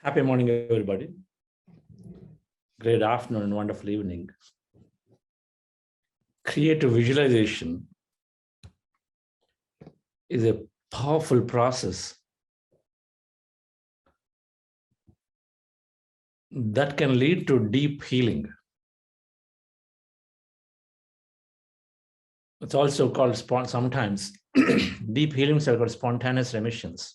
Happy morning, everybody. Great afternoon and wonderful evening. Creative visualization is a powerful process that can lead to deep healing. It's also called sometimes deep healings are called spontaneous remissions.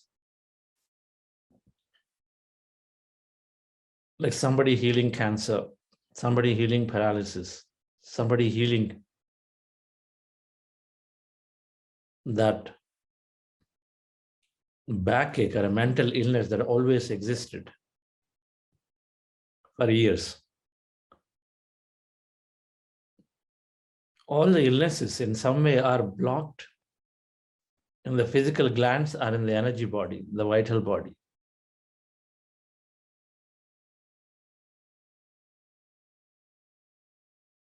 Like somebody healing cancer, somebody healing paralysis, somebody healing that backache or a mental illness that always existed for years. All the illnesses in some way are blocked in the physical glands or in the energy body, the vital body.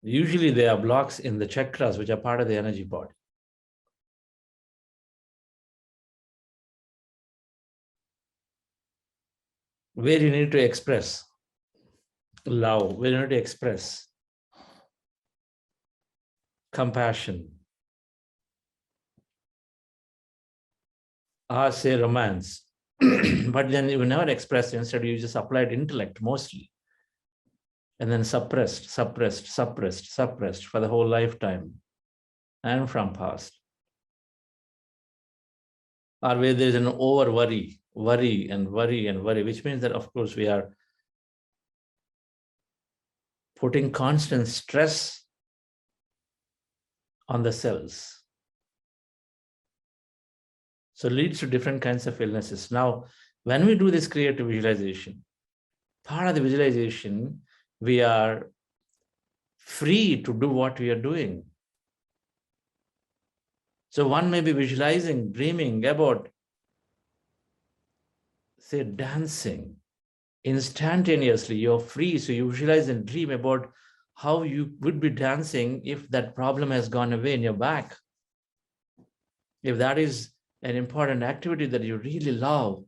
Usually there are blocks in the chakras, which are part of the energy body. Where you need to express love, where you need to express compassion, or say romance, but then you never express, instead you just applied intellect mostly, and then suppressed for the whole lifetime and from past. Or where there is an over worry, which means that, of course, we are putting constant stress on the cells. So it leads to different kinds of illnesses. Now, when we do this creative visualization, part of the visualization, we are free to do what we are doing. So one may be visualizing, dreaming about, say, dancing. Instantaneously, you're free. So you visualize and dream about how you would be dancing if that problem has gone away in your back. If that is an important activity that you really love.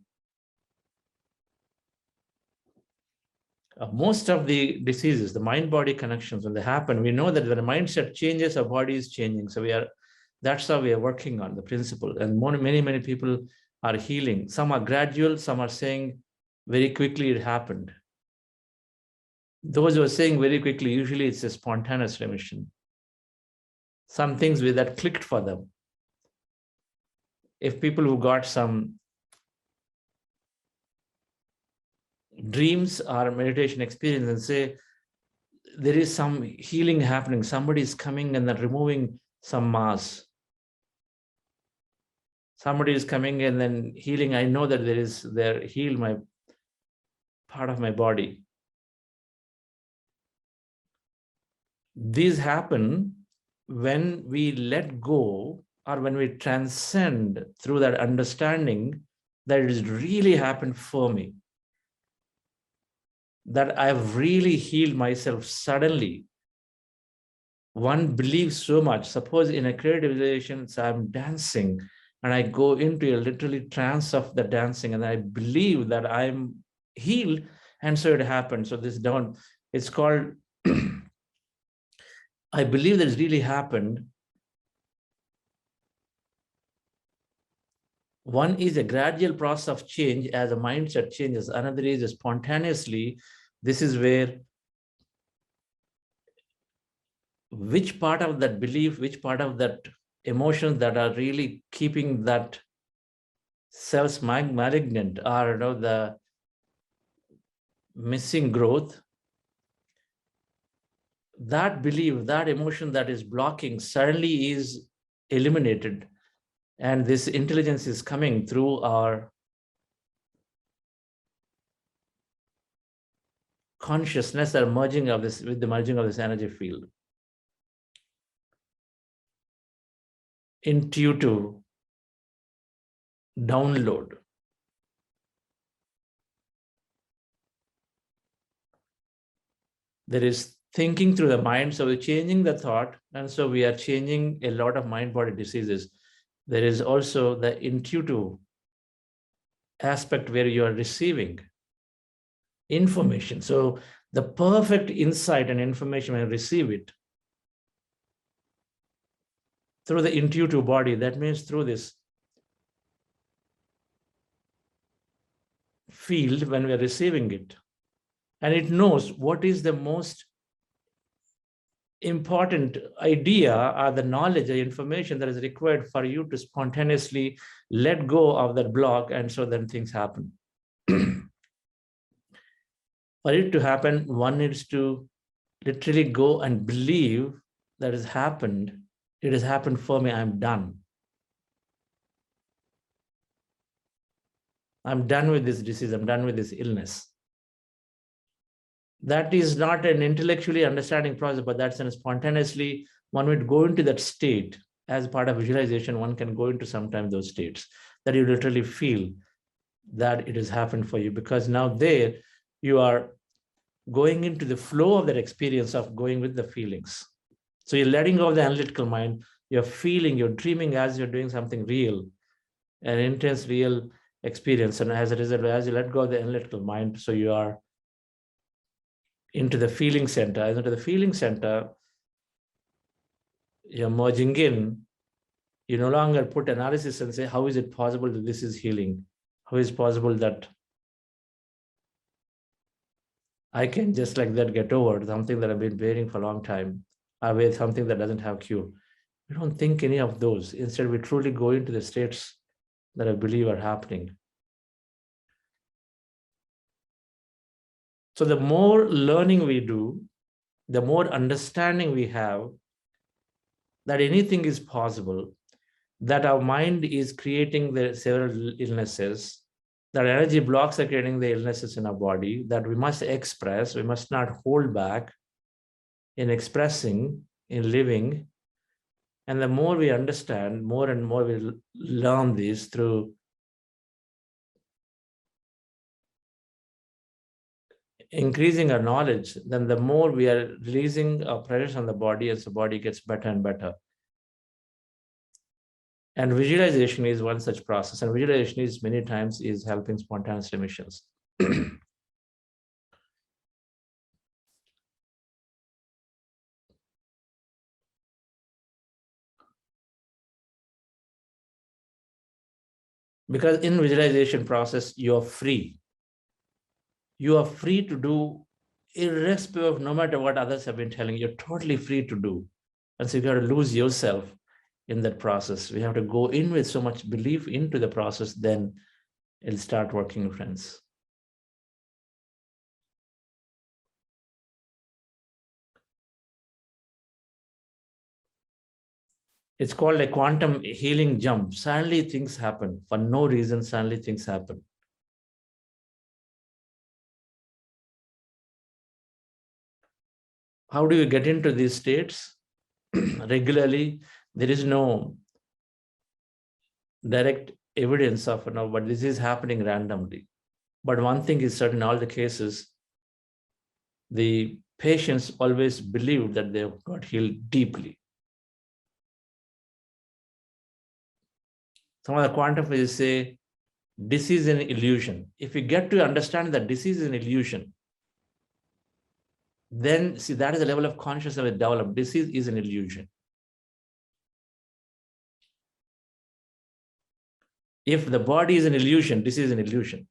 Most of the diseases, the mind-body connections, when they happen, we know that when the mindset changes, our body is changing. So that's how we are working on the principle. And many people are healing. Some are gradual, some are saying very quickly it happened. Those who are saying very quickly, usually it's a spontaneous remission. Some things that clicked for them. If people who got some dreams or meditation experience and say, there is some healing happening, somebody is coming and then removing some mass. Somebody is coming and then healing. I know that they're healed my part of my body. These happen when we let go or when we transcend through that understanding that it has really happened for me. That I've really healed myself suddenly. One believes so much. Suppose in a creative visualization, so I'm dancing and I go into a literally trance of the dancing and I believe that I'm healed, and so it happened. So it's called, I believe that it's really happened. One is a gradual process of change as a mindset changes. Another is spontaneously. This is where which part of that belief, which part of that emotions that are really keeping that cells malignant or the missing growth, that belief, that emotion that is blocking suddenly is eliminated. And this intelligence is coming through our consciousness or merging of this with the merging of this energy field. Intuitive download. There is thinking through the mind, so we're changing the thought, and so we are changing a lot of mind-body diseases. There is also the intuitive aspect where you are receiving. information. So the perfect insight and information, when I receive it through the intuitive body, that means through this field when we are receiving it. And it knows what is the most important idea or the knowledge or information that is required for you to spontaneously let go of that block, and so then things happen. For it to happen, one needs to literally go and believe that has happened. It has happened for me. I'm done. I'm done with this disease. I'm done with this illness. That is not an intellectually understanding process, but that's a spontaneously, one would go into that state as part of visualization. One can go into sometimes those states that you literally feel that it has happened for you, because now there you are going into the flow of that experience of going with the feelings. So you're letting go of the analytical mind, you're feeling, you're dreaming as you're doing something real, an intense real experience. And as a result, as you let go of the analytical mind, so you are into the feeling center. As into the feeling center, you're merging in. You no longer put analysis and say, how is it possible that this is healing? How is it possible that I can just like that get over something that I've been bearing for a long time, or with something that doesn't have cure? We don't think any of those. Instead, we truly go into the states that I believe are happening. So the more learning we do, the more understanding we have that anything is possible, that our mind is creating the several illnesses, that energy blocks are creating the illnesses in our body, that we must express, we must not hold back in expressing, in living. And the more we understand, more and more we learn this through increasing our knowledge, then the more we are releasing our pressure on the body as the body gets better and better. And visualization is one such process. And visualization is many times is helping spontaneous remissions. Because in visualization process, you're free. You are free to do irrespective of no matter what others have been telling you, you're totally free to do. And so you got to lose yourself in that process. We have to go in with so much belief into the process, then it'll start working, friends. It's called a quantum healing jump. Suddenly things happen. For no reason, suddenly things happen. How do you get into these states? Regularly, there is no direct evidence of, but this is happening randomly. But one thing is certain, in all the cases, the patients always believe that they have got healed deeply. Some of the quantum physicists say, disease is an illusion. If you get to understand that disease is an illusion, then see, that is the level of consciousness that developed. Disease is an illusion. If the body is an illusion, disease is an illusion.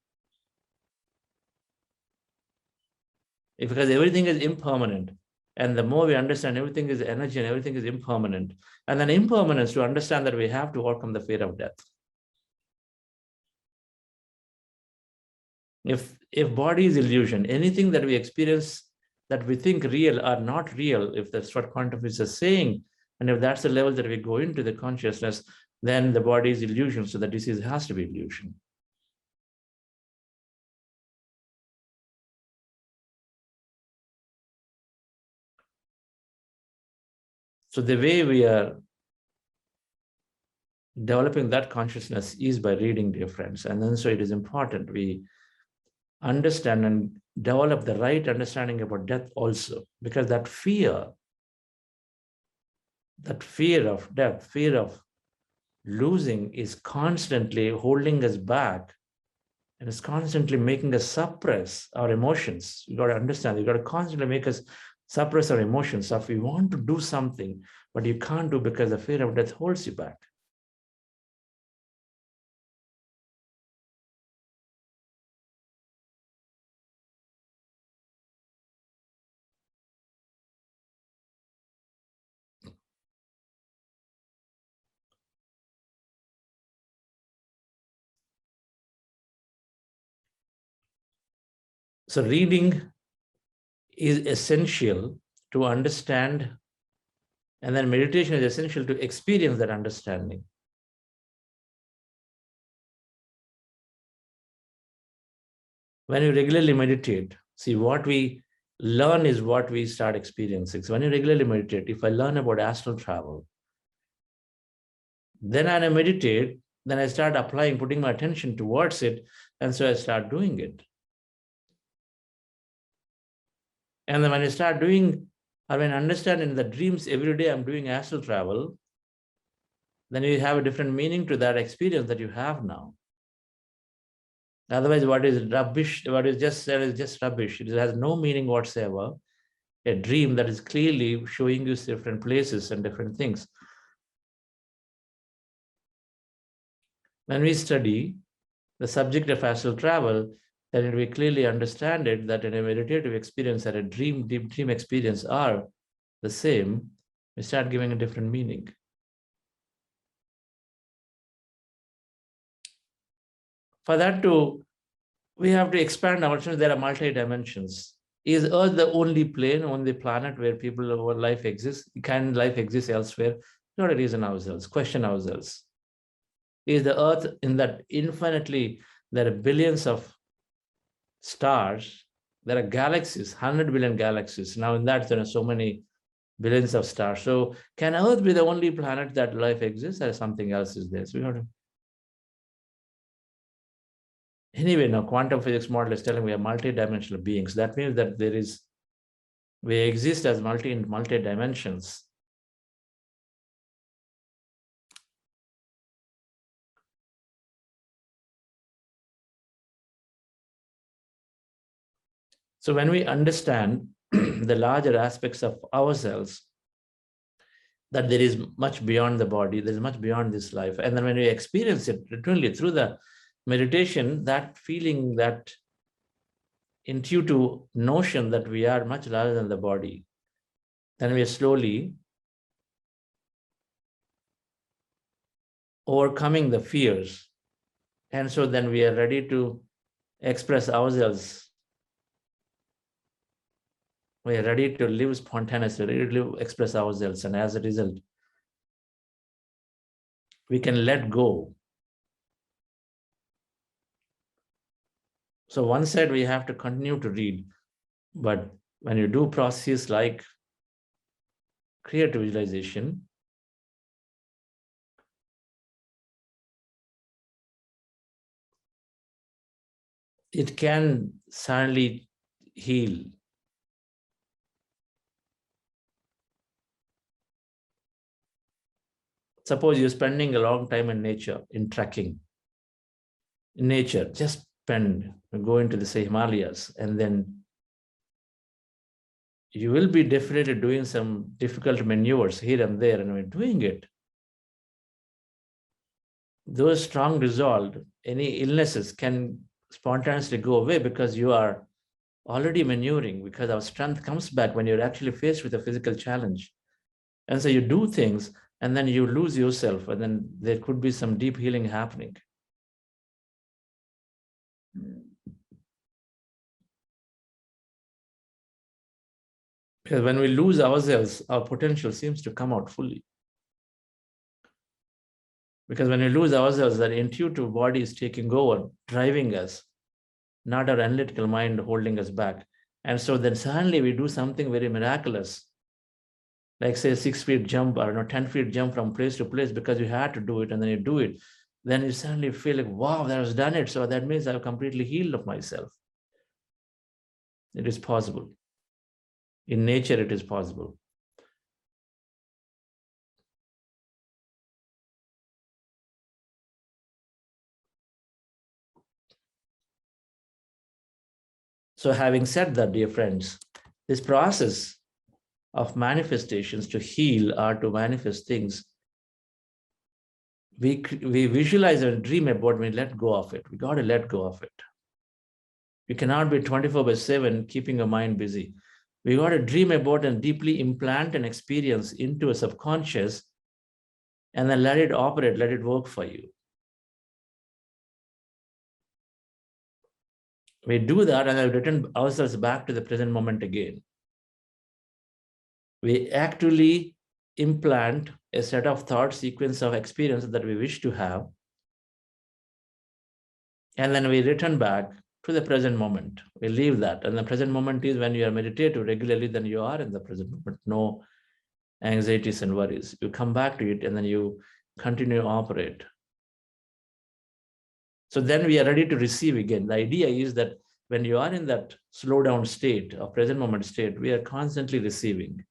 Because everything is impermanent. And the more we understand everything is energy and everything is impermanent, and then impermanence, to understand that we have to overcome the fear of death. If body is illusion, anything that we experience that we think real are not real, if that's what quantum physics is saying, and if that's the level that we go into the consciousness, then the body is illusion, so the disease has to be illusion. So the way we are developing that consciousness is by reading, dear friends. And then so it is important we understand and develop the right understanding about death also, because that fear of death, fear of losing is constantly holding us back And it's constantly making us suppress our emotions. You got to understand, you got to constantly make us suppress our emotions. So if we want to do something, but you can't do because the fear of death holds you back. So reading is essential to understand, and then meditation is essential to experience that understanding. When you regularly meditate, see, what we learn is what we start experiencing. So when you regularly meditate, if I learn about astral travel, then I meditate, then I start applying, putting my attention towards it, and so I start doing it. And then when I start doing, or when I understand in the dreams every day I'm doing astral travel, then you have a different meaning to that experience that you have now. Otherwise, what is rubbish, what is just said is just rubbish. It has no meaning whatsoever. A dream that is clearly showing you different places and different things. When we study the subject of astral travel, then we clearly understand it that in a meditative experience and a deep dream experience are the same. We start giving a different meaning. For that to, we have to expand ourselves. There are multi-dimensions. Is Earth the only plane, only planet where people or life exists? Can life exist elsewhere? Not a reason ourselves, question ourselves. Is the Earth in that infinitely, there are billions of stars, there are galaxies, 100 billion galaxies. Now in that, there are so many billions of stars. So can Earth be the only planet that life exists, or something else is there? So we have to. Anyway, now quantum physics model is telling we are multi-dimensional beings. That means that we exist as multi dimensions. So when we understand the larger aspects of ourselves, that there is much beyond the body, there is much beyond this life. And then when we experience it literally through the meditation, that feeling, that intuitive notion that we are much larger than the body, then we are slowly overcoming the fears. And so then we are ready to express ourselves. We are ready to live spontaneously, ready to express ourselves. And as a result, we can let go. So one side, we have to continue to read. But when you do processes like creative visualization, it can suddenly heal. Suppose you're spending a long time in nature, in trekking. In nature, just go into the say Himalayas, and then you will be definitely doing some difficult maneuvers here and there, and when doing it, those strong resolve, any illnesses can spontaneously go away because you are already maneuvering, because our strength comes back when you're actually faced with a physical challenge. And so you do things and then you lose yourself, and then there could be some deep healing happening. Because when we lose ourselves, our potential seems to come out fully. Because when we lose ourselves, that intuitive body is taking over, driving us, not our analytical mind holding us back. And so then suddenly we do something very miraculous, like say 6 feet jump or 10 feet jump from place to place because you had to do it, and then you do it. Then you suddenly feel like, wow, that was done it. So that means I've completely healed of myself. It is possible. In nature, it is possible. So having said that, dear friends, this process of manifestations to heal or to manifest things, we visualize and dream about, we let go of it. We got to let go of it. You cannot be 24/7 keeping your mind busy. We got to dream about and deeply implant an experience into a subconscious and then let it operate, let it work for you. We do that and then return ourselves back to the present moment again. We actually implant a set of thought sequence of experience that we wish to have. And then we return back to the present moment. We leave that. And the present moment is when you are meditative regularly, then you are in the present moment. No anxieties and worries. You come back to it and then you continue to operate. So then we are ready to receive again. The idea is that when you are in that slow down state or present moment state, we are constantly receiving.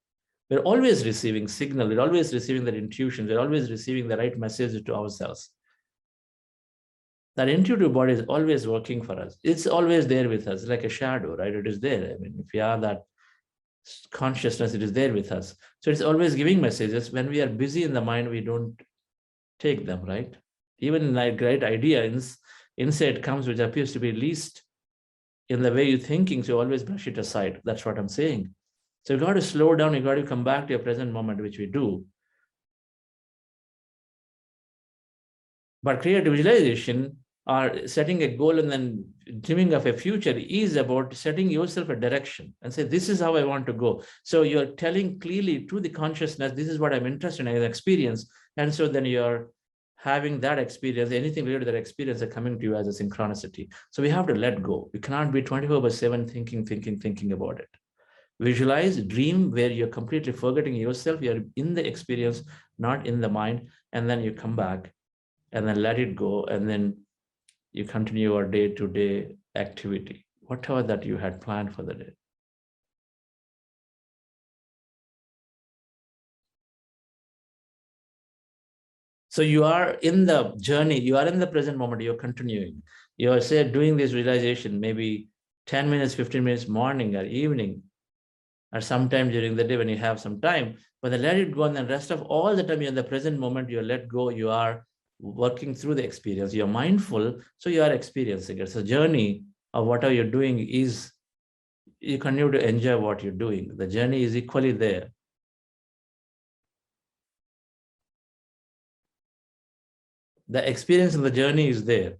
We're always receiving signal. We're always receiving that intuition. We're always receiving the right message to ourselves. That intuitive body is always working for us. It's always there with us, like a shadow, right? It is there. I mean, if we are that consciousness, it is there with us. So it's always giving messages. When we are busy in the mind, we don't take them, right? Even like great idea, insight comes, which appears to be least in the way you're thinking, so you always brush it aside. That's what I'm saying. So you got to slow down, you got to come back to your present moment, which we do. But creative visualization or setting a goal and then dreaming of a future is about setting yourself a direction and say, this is how I want to go. So you're telling clearly to the consciousness, this is what I'm interested in, an experience. And so then you're having that experience, anything related to that experience are coming to you as a synchronicity. So we have to let go. We cannot be 24/7 thinking about it. Visualize, dream where you're completely forgetting yourself. You're in the experience, not in the mind. And then you come back and then let it go. And then you continue your day-to-day activity, whatever that you had planned for the day. So you are in the journey, you are in the present moment, you're continuing. You are, say, doing this realization, maybe 10 minutes, 15 minutes, morning or evening, or sometime during the day when you have some time, but then let it go, and then rest of all the time you're in the present moment, you let go, you are working through the experience, you're mindful, so you are experiencing it. It's a journey of whatever you're doing is, you continue to enjoy what you're doing. The journey is equally there. The experience of the journey is there.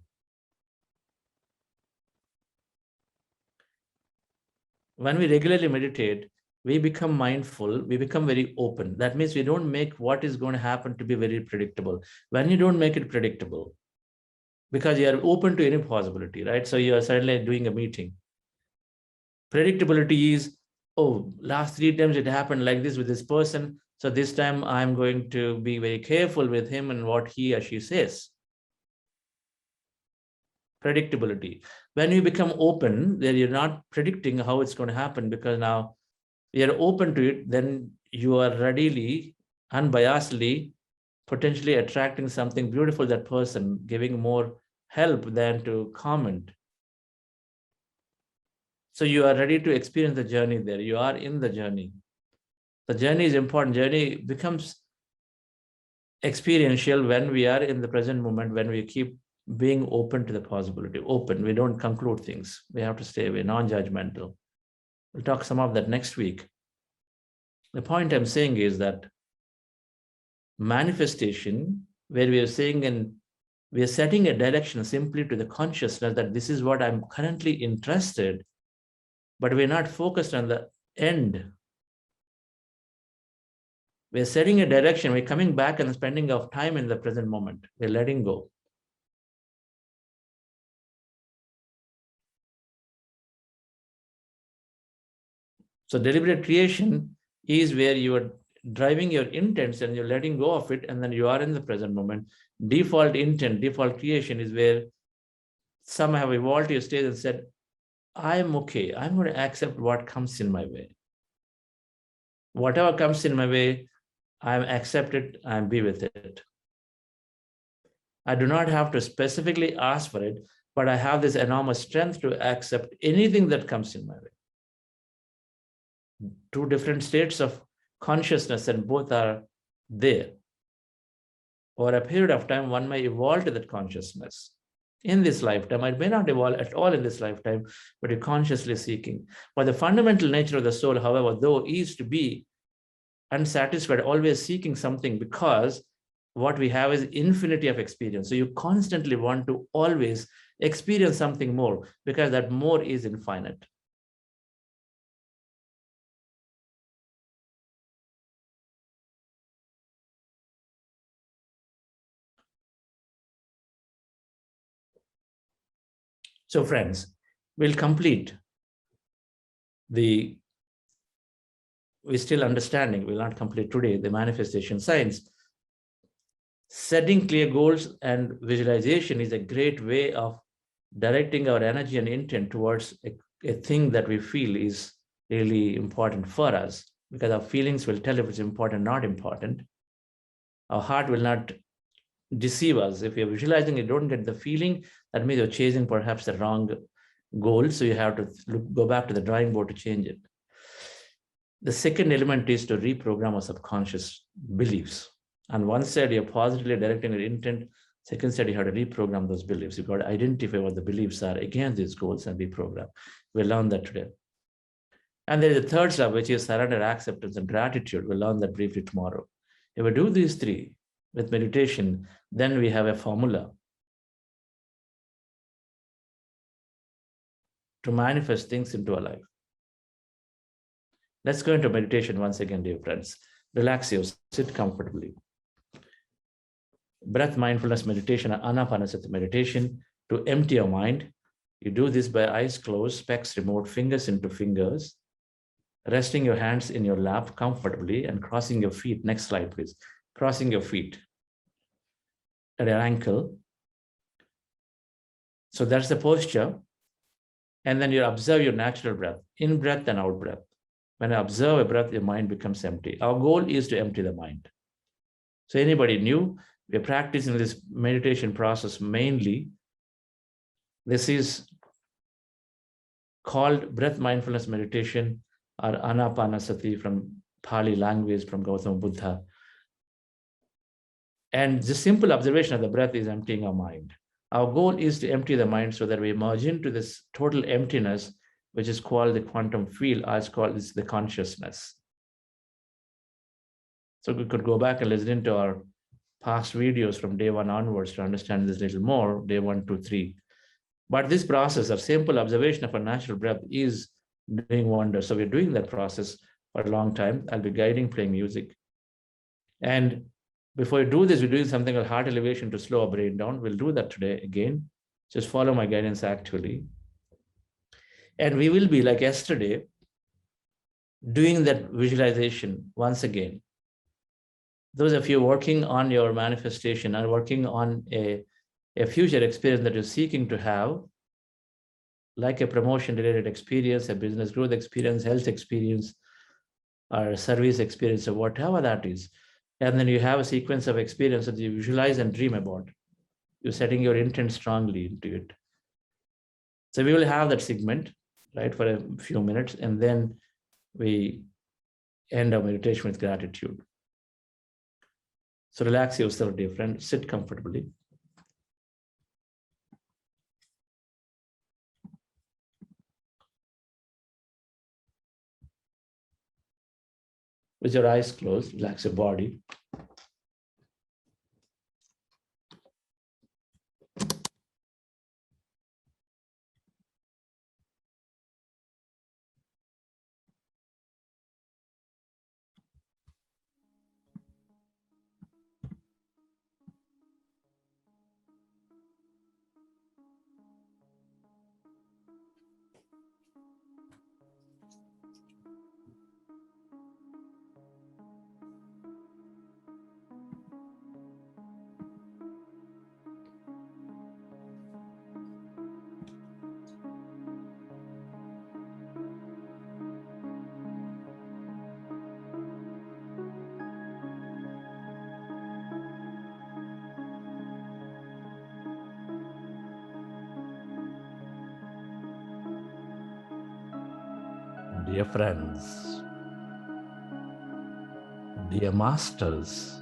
When we regularly meditate, we become mindful, we become very open. That means we don't make what is going to happen to be very predictable. When you don't make it predictable, because you are open to any possibility, right? So you are suddenly doing a meeting. Predictability is, oh, last 3 times it happened like this with this person. So this time I'm going to be very careful with him and what he or she says. Predictability. When you become open, then you're not predicting how it's going to happen, because now you're open to it, then you are readily, unbiasedly, potentially attracting something beautiful, that person, giving more help than to comment. So you are ready to experience the journey there. You are in the journey. The journey is important. Journey becomes experiential when we are in the present moment, when we keep being open to the possibility. Open. We don't conclude things. We have to stay away, non-judgmental. We'll talk some of that next week. The point I'm saying is that manifestation, where we are saying, and we are setting a direction simply to the consciousness that this is what I'm currently interested, but we're not focused on the end. We're setting a direction, we're coming back and spending our time in the present moment. We're letting go. So deliberate creation is where you are driving your intents and you're letting go of it, and then you are in the present moment. Default intent, default creation is where some have evolved to your stage and said, I'm okay. I'm going to accept what comes in my way. Whatever comes in my way, I'm accept it, I'm be with it. I do not have to specifically ask for it, but I have this enormous strength to accept anything that comes in my way. Two different states of consciousness, and both are there. Over a period of time, one may evolve to that consciousness. In this lifetime, it may not evolve at all in this lifetime, but you're consciously seeking. But the fundamental nature of the soul, however, though, is to be unsatisfied, always seeking something, because what we have is infinity of experience. So you constantly want to always experience something more, because that more is infinite. So friends, we'll complete we're still understanding, we'll not complete today, the manifestation science. Setting clear goals and visualization is a great way of directing our energy and intent towards a thing that we feel is really important for us, because our feelings will tell if it's important, not important. Our heart will not deceive us. If you're visualizing, you don't get the feeling, that means you're chasing perhaps the wrong goal. So you have to go back to the drawing board to change it. The second element is to reprogram our subconscious beliefs. On one side, you're positively directing your intent. Second side, you have to reprogram those beliefs. You've got to identify what the beliefs are against these goals and reprogram. We'll learn that today. And there is a third step, which is surrender, acceptance, and gratitude. We'll learn that briefly tomorrow. If we do these three with meditation, then we have a formula to manifest things into our life. Let's go into meditation once again, dear friends. Relax yourself, sit comfortably. Breath mindfulness meditation, anapanasati meditation, to empty your mind. You do this by eyes closed, specs removed, fingers into fingers, resting your hands in your lap comfortably and crossing your feet. Next slide, please. Crossing your feet at your ankle. So that's the posture. And then you observe your natural breath, in breath and out breath. When I observe a breath, your mind becomes empty. Our goal is to empty the mind. So anybody new, we're practicing this meditation process mainly. This is called breath mindfulness meditation, or anapanasati from Pali language, from Gautama Buddha. And the simple observation of the breath is emptying our mind. Our goal is to empty the mind so that we merge into this total emptiness, which is called the quantum field, or it's called the consciousness. So we could go back and listen to our past videos from day 1 onwards to understand this a little more, day 1, 2, 3. But this process of simple observation of a natural breath is doing wonders. So we're doing that process for a long time. I'll be guiding, playing music. And before you do this, we're doing something called heart elevation to slow our brain down. We'll do that today again. Just follow my guidance actually. And we will be, like yesterday, doing that visualization once again. Those of you working on your manifestation and working on a future experience that you're seeking to have, like a promotion-related experience, a business growth experience, health experience, or a service experience, or whatever that is. And then you have a sequence of experiences that you visualize and dream about. You're setting your intent strongly into it. So we will have that segment, right, for a few minutes, and then we end our meditation with gratitude. So relax yourself, dear friend. Sit comfortably. With your eyes closed, relax your body. Dear friends, dear masters,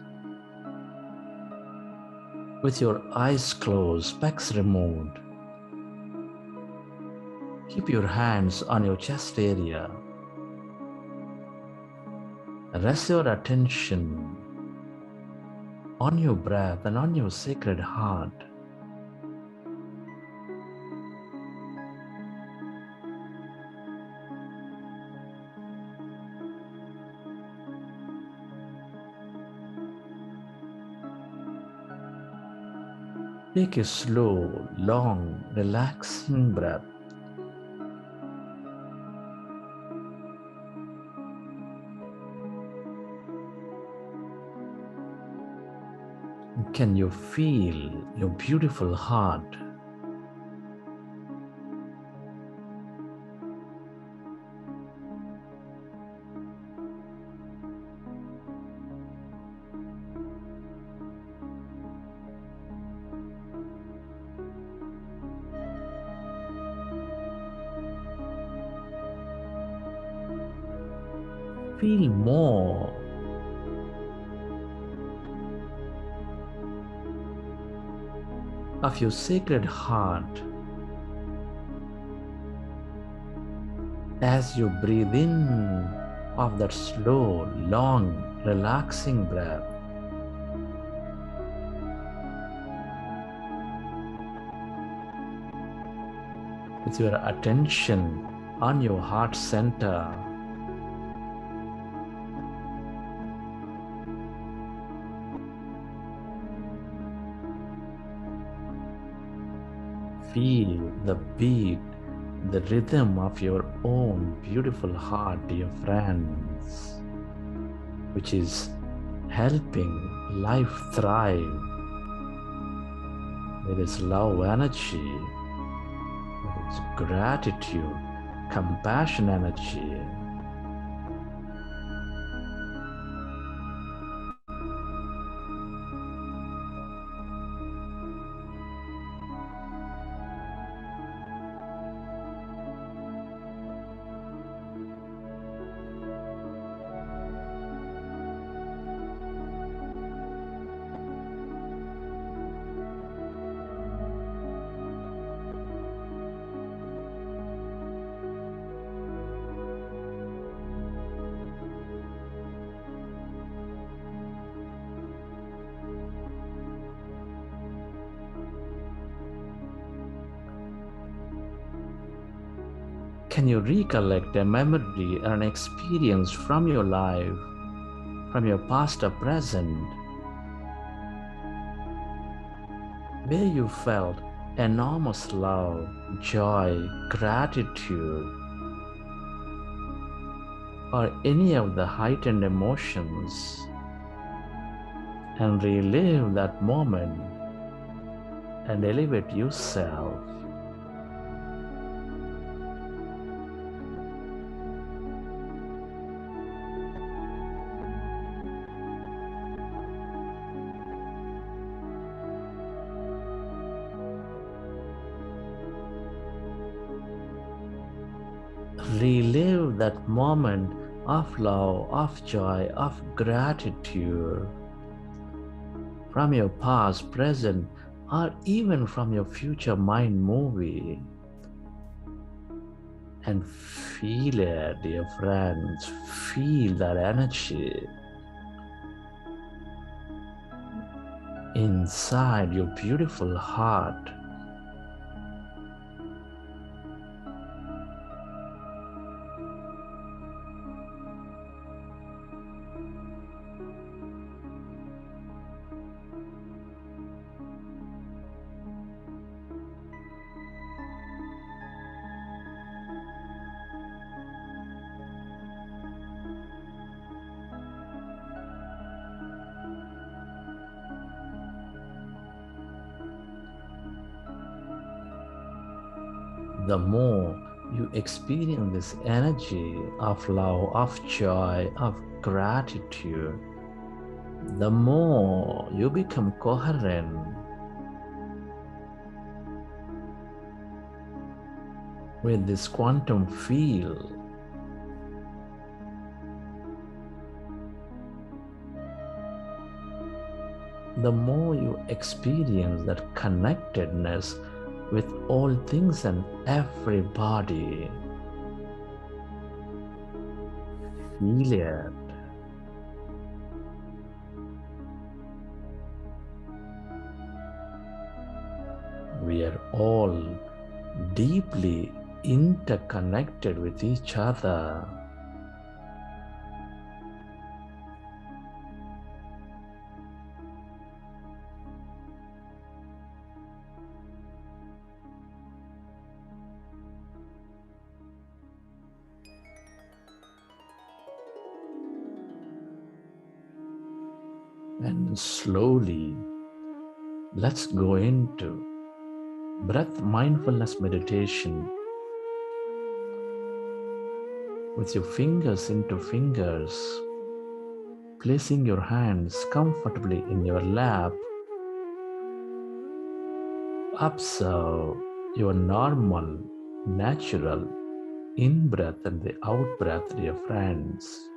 with your eyes closed, specs removed, keep your hands on your chest area. Rest your attention on your breath and on your sacred heart. Take a slow, long, relaxing breath. Can you feel your beautiful heart? Feel more of your sacred heart as you breathe in of that slow, long, relaxing breath. With your attention on your heart center, feel the beat, the rhythm of your own beautiful heart, dear friends, which is helping life thrive with its love energy, with its gratitude, compassion energy. Can you recollect a memory or an experience from your life, from your past or present, where you felt enormous love, joy, gratitude, or any of the heightened emotions, and relive that moment and elevate yourself? Relive that moment of love, of joy, of gratitude from your past, present, or even from your future mind movie. And feel it, dear friends. Feel that energy inside your beautiful heart. The more you experience this energy of love, of joy, of gratitude, the more you become coherent with this quantum field the more you experience that connectedness with all things and everybody. Feel it. We are all deeply interconnected with each other. And slowly, let's go into breath mindfulness meditation with your fingers into fingers, placing your hands comfortably in your lap. Observe your normal, natural in-breath and the out-breath, dear friends.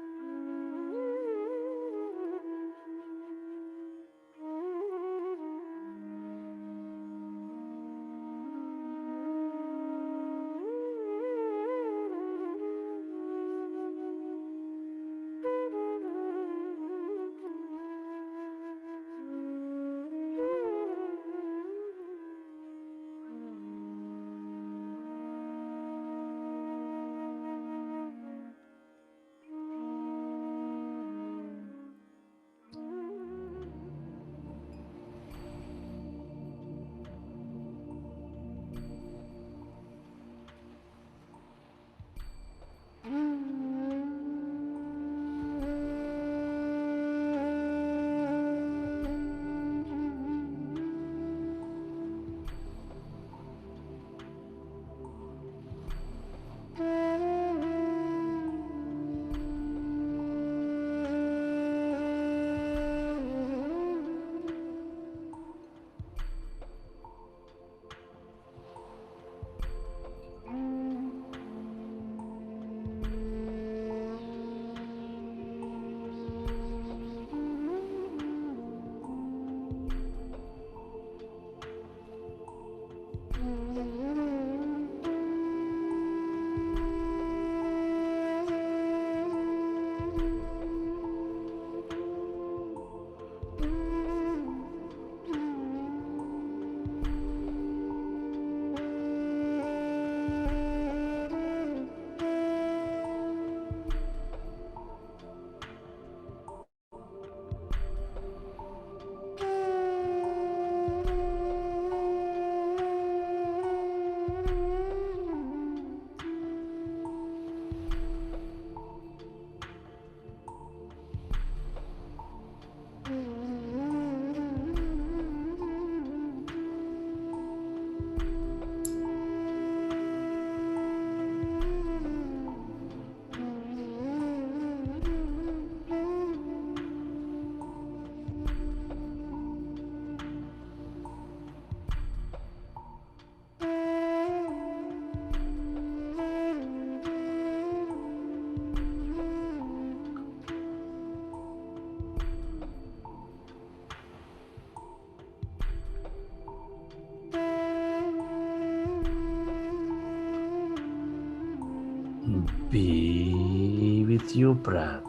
Be with your breath.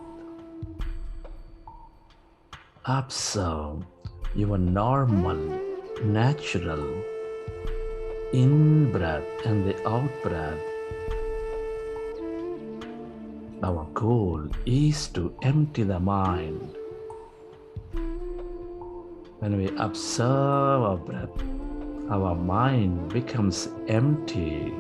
Observe your normal, natural in-breath and the out-breath. Our goal is to empty the mind. When we observe our breath, our mind becomes empty.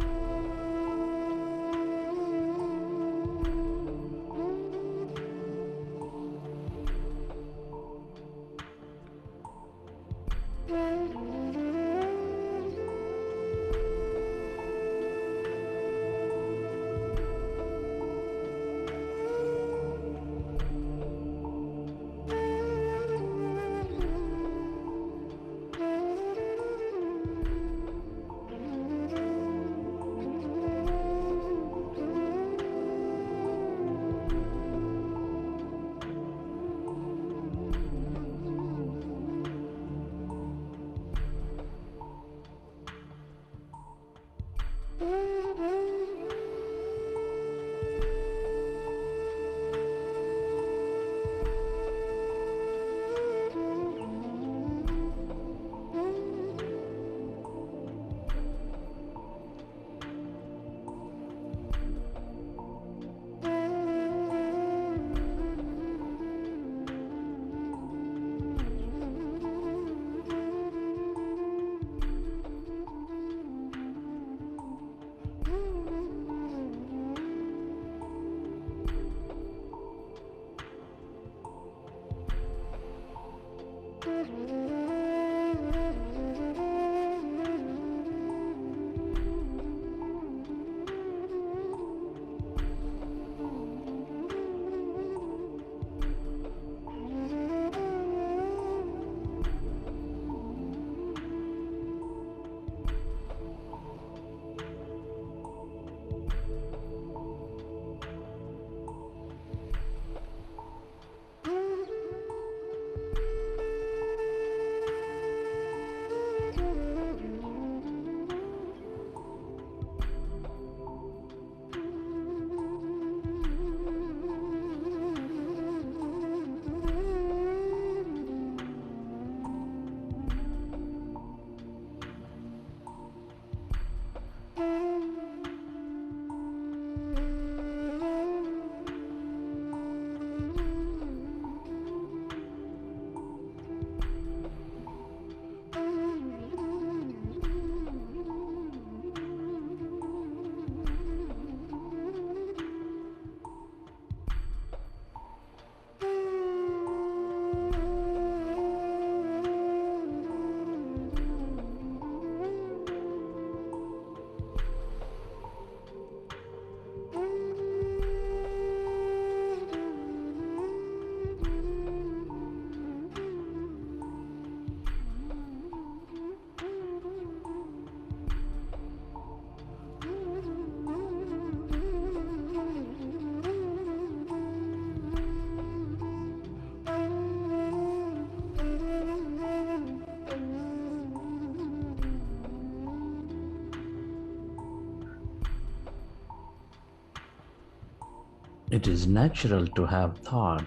It is natural to have thought.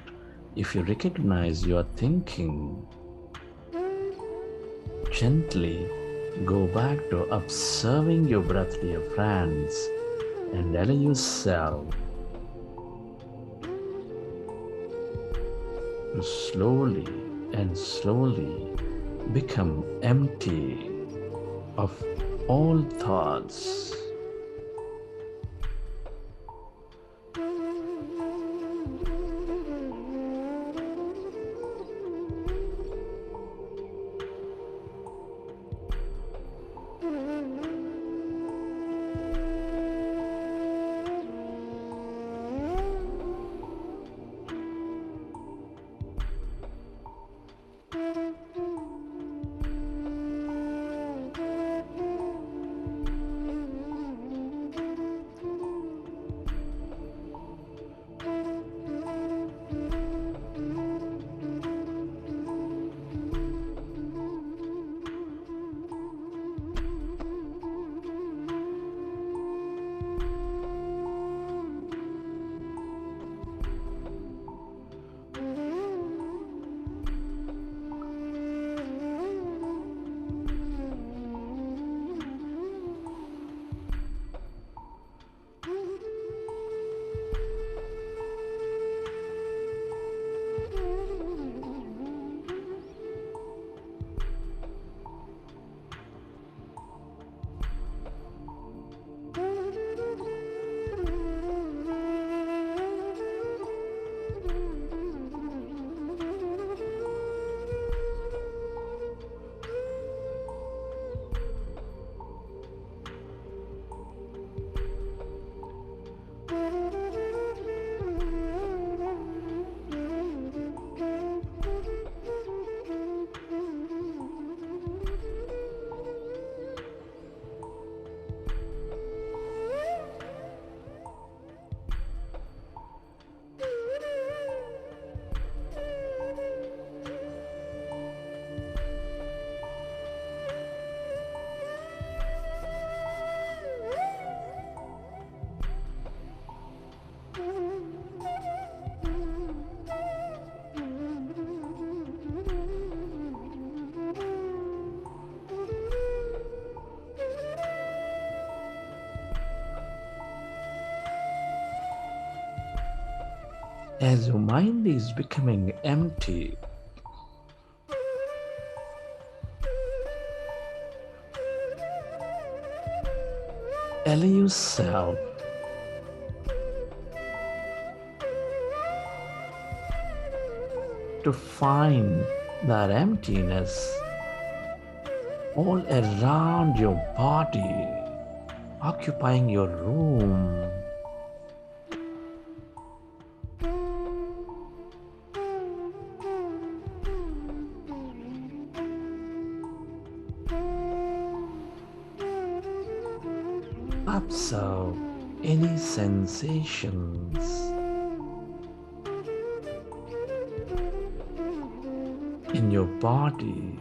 If you recognize your thinking, gently go back to observing your breath, dear friends, and allow yourself to slowly and slowly become empty of all thoughts. As your mind is becoming empty, allow yourself to find that emptiness all around your body, occupying your room. Observe any sensations in your body.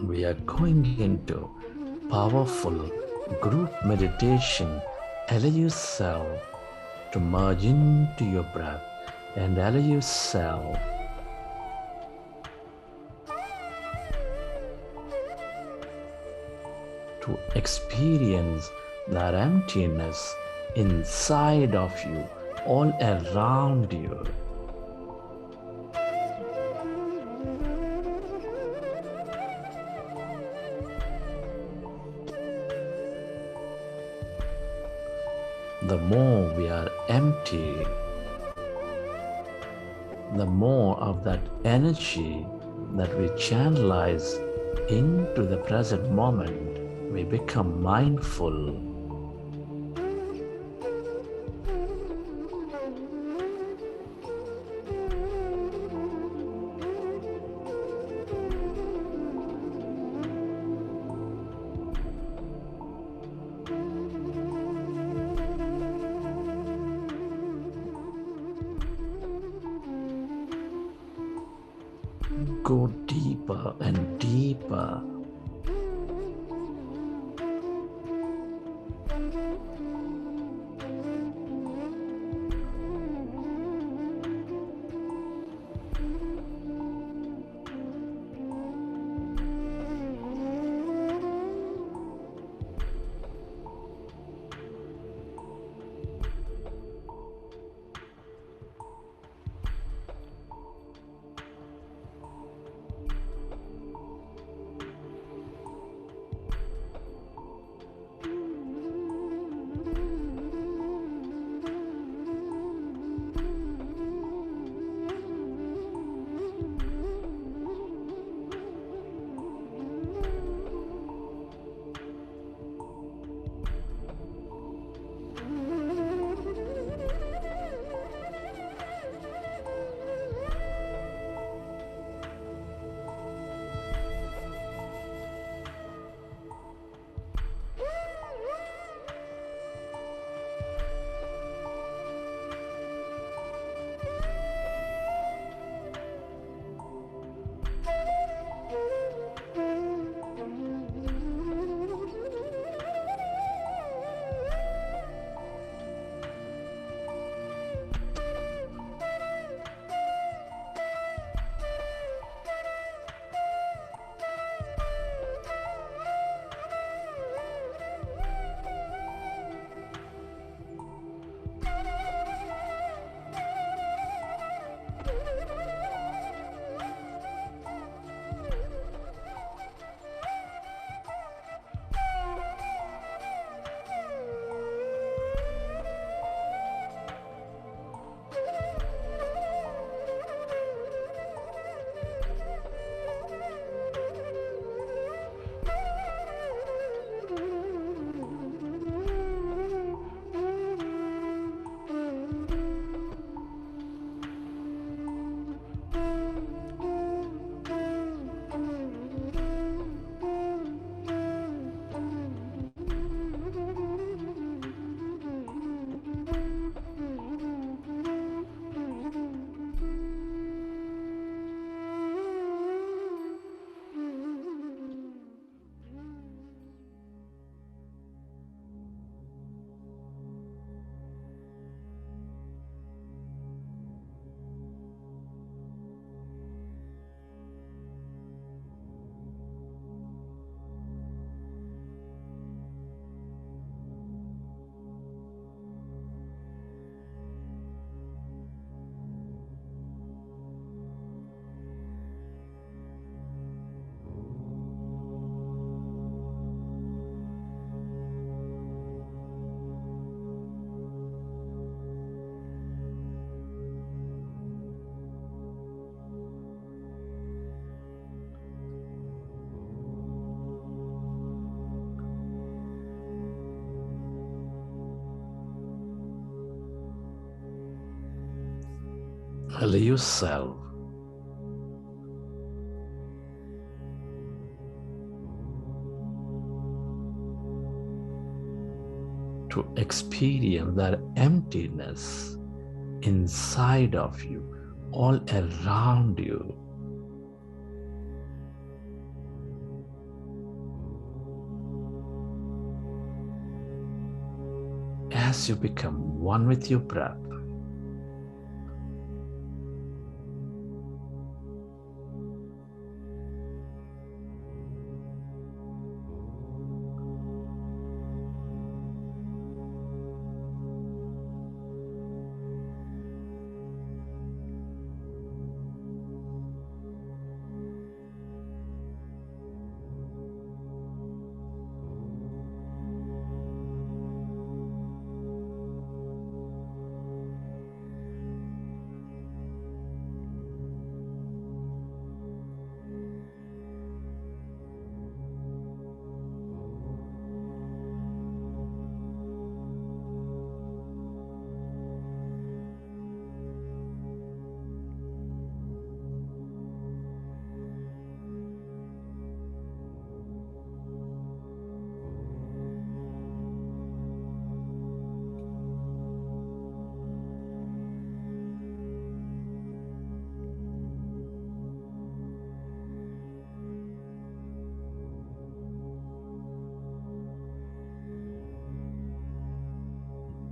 We are going into powerful group meditation. Allow yourself to merge into your breath and allow yourself to experience that emptiness inside of you, all around you. The more we are empty, the more of that energy that we channelize into the present moment, we become mindful. Go deeper and deeper. Allow yourself to experience that emptiness inside of you, all around you. As you become one with your breath,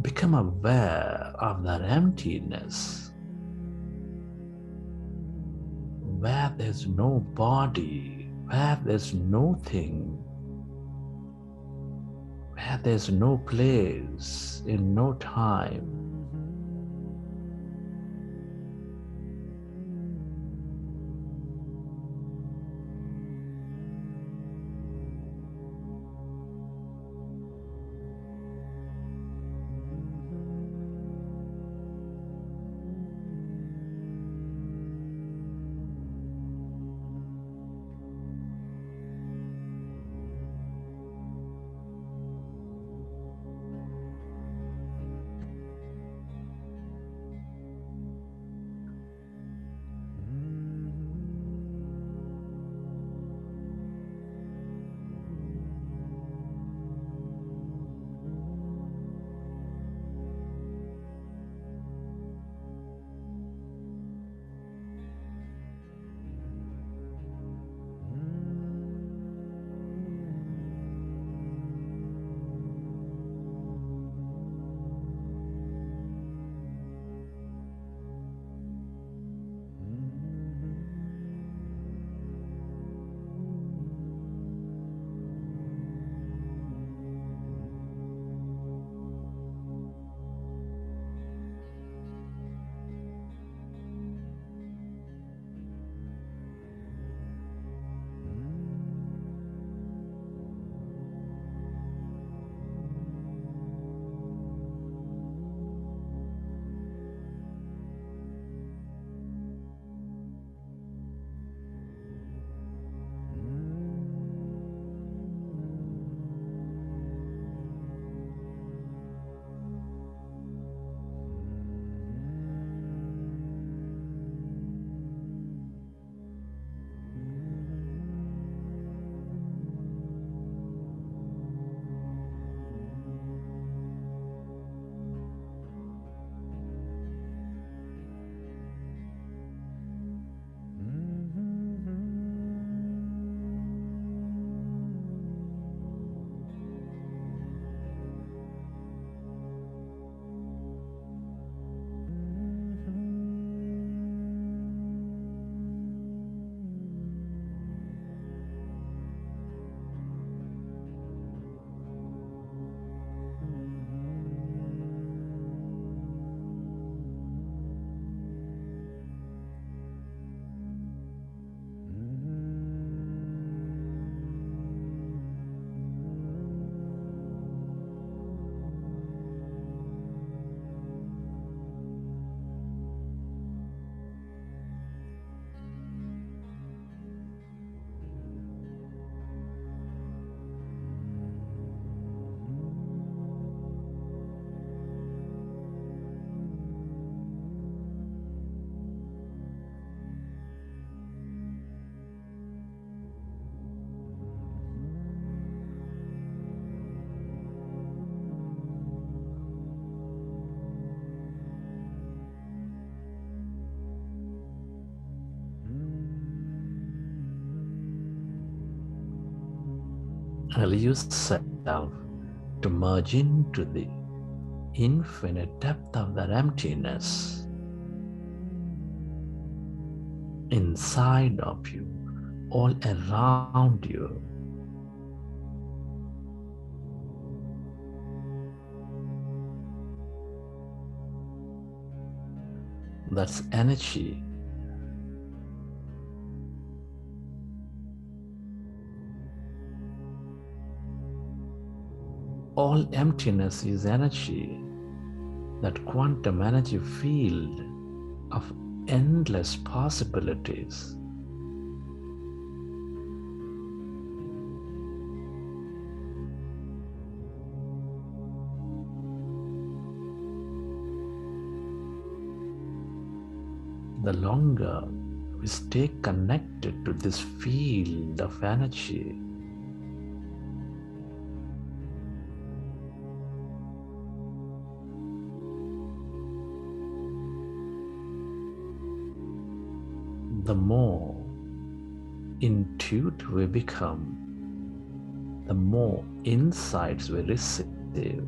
become aware of that emptiness, where there's no body, where there's no thing, where there's no place, in no time. Allow yourself to merge into the infinite depth of that emptiness inside of you, all around you. That's energy. All emptiness is energy, that quantum energy field of endless possibilities. The longer we stay connected to this field of energy, the more intuitive we become, the more insights we receive.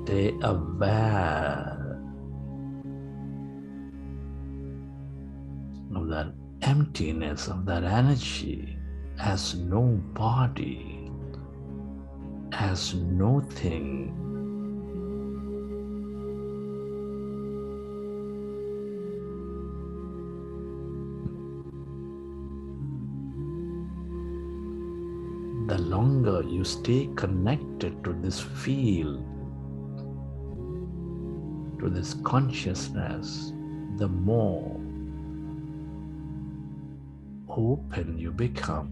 Stay aware of that emptiness, of that energy, as no body, as no thing. The longer you stay connected to this field, to this consciousness, the more open you become.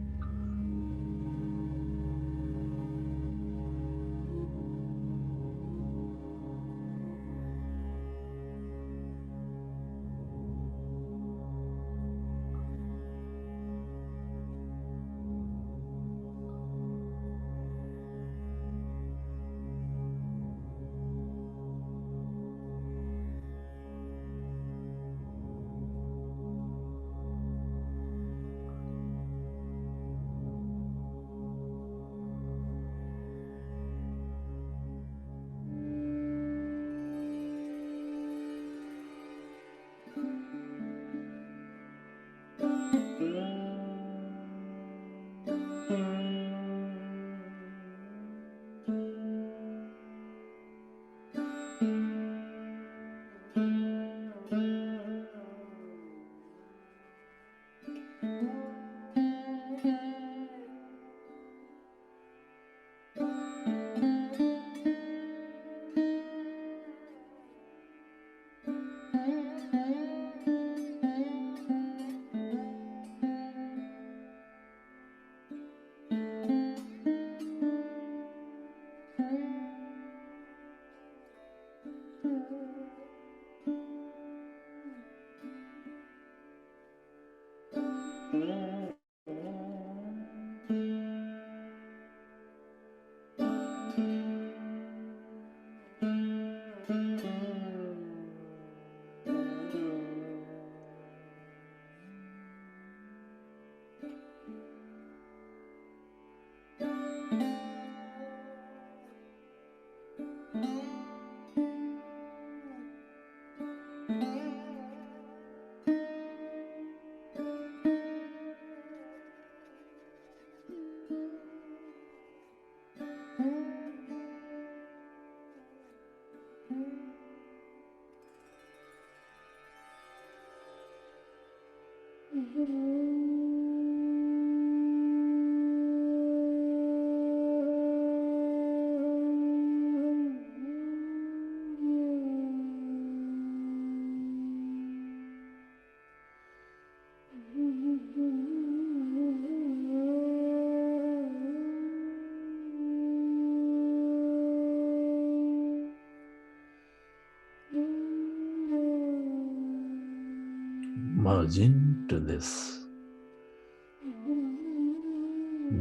Merge into this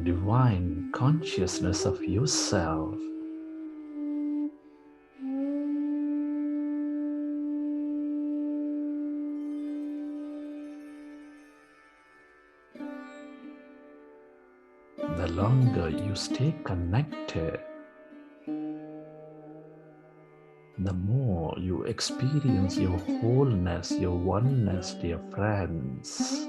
divine consciousness of yourself. The longer you stay connected, the more you experience your wholeness, your oneness, dear friends.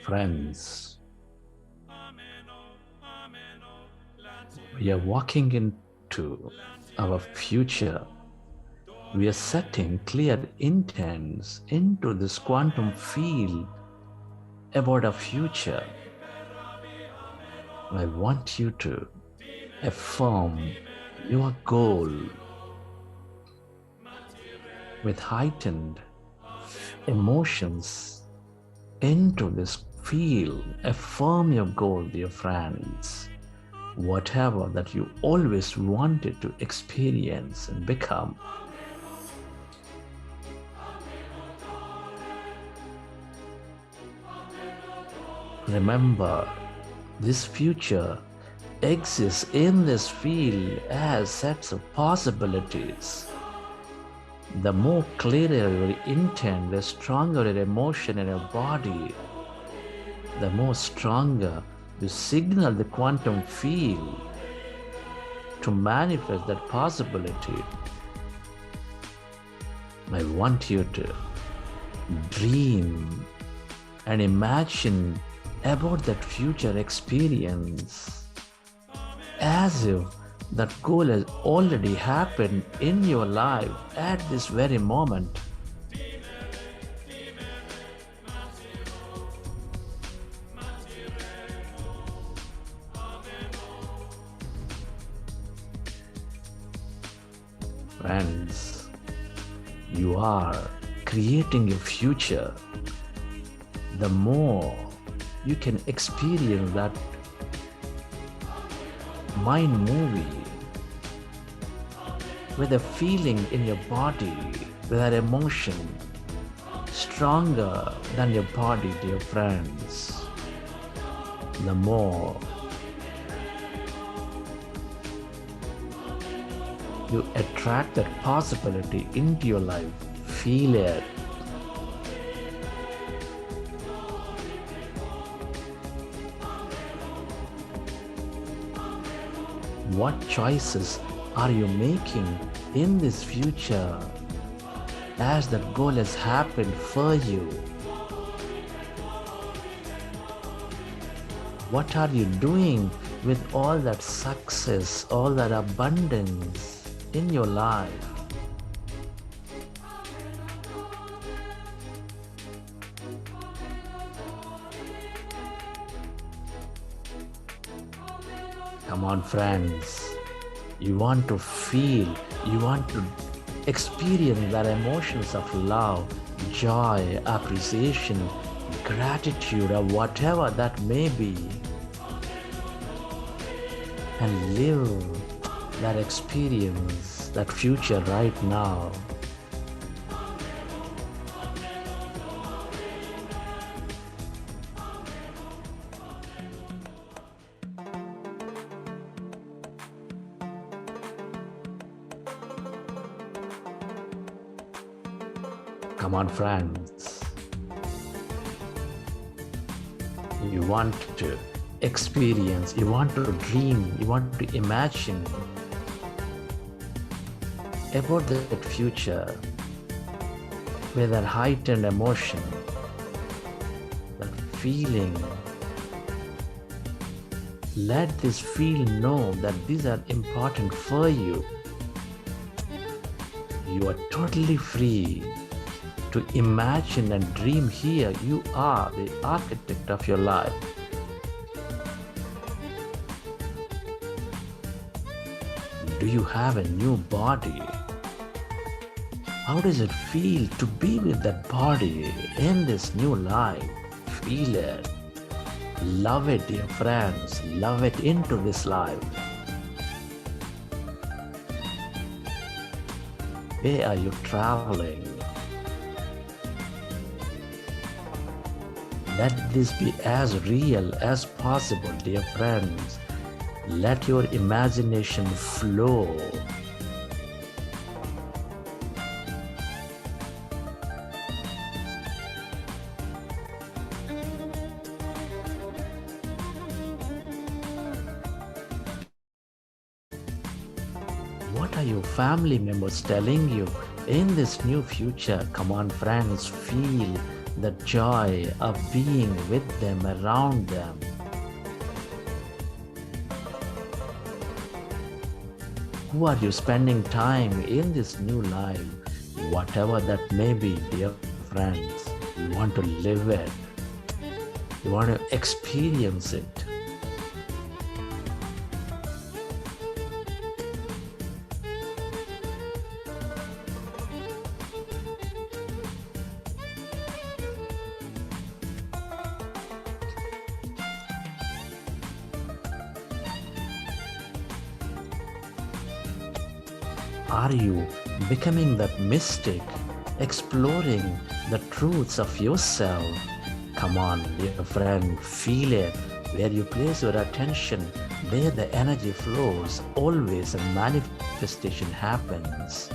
Friends, we are walking into our future. We are setting clear intents into this quantum field about our future. I want you to affirm your goal with heightened emotions into this field. Affirm your goal, dear friends. Whatever that you always wanted to experience and become. Remember, this future exists in this field as sets of possibilities. The more clearer your intent, the stronger your emotion in your body, the more stronger you signal the quantum field to manifest that possibility. I want you to dream and imagine about that future experience as if that goal has already happened in your life at this very moment. Friends, you are creating your future. The more you can experience that mind movie with a feeling in your body, with that emotion stronger than your body, dear friends, the more you attract that possibility into your life. Feel it. What choices are you making in this future as that goal has happened for you? What are you doing with all that success, all that abundance in your life? Come on, friends. You want to feel, you want to experience that emotions of love, joy, appreciation, gratitude, or whatever that may be, and live that experience, that future right now. Come on, friends. You want to experience, you want to dream, you want to imagine about that future with that heightened emotion, that feeling. Let this feel know that these are important for you. You are totally free to imagine and dream here. You are the architect of your life. Do you have a new body? How does it feel to be with that body in this new life? Feel it. Love it, dear friends. Love it into this life. Where are you traveling? Let this be as real as possible, dear friends. Let your imagination flow. What are your family members telling you in this new future? Come on, friends, feel the joy of being with them, around them. Who are you spending time in this new life? Whatever that may be, dear friends, you want to live it. You want to experience it. Are you becoming that mystic, exploring the truths of yourself? Come on, dear friend, feel it. Where you place your attention, there the energy flows, always a manifestation happens.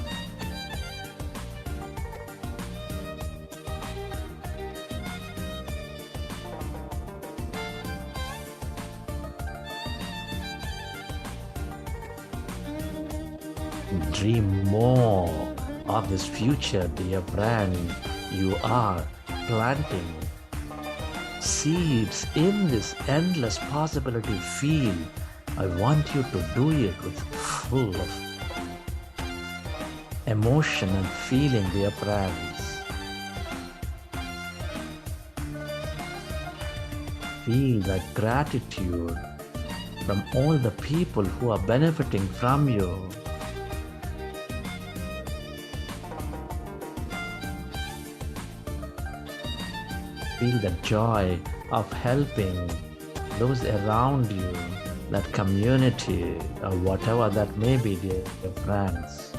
Dream more of this future, dear friend. You are planting seeds in this endless possibility field. I want you to do it with full of emotion and feeling, dear friends. Feel that gratitude from all the people who are benefiting from you. Feel the joy of helping those around you, that community, or whatever that may be, dear friends.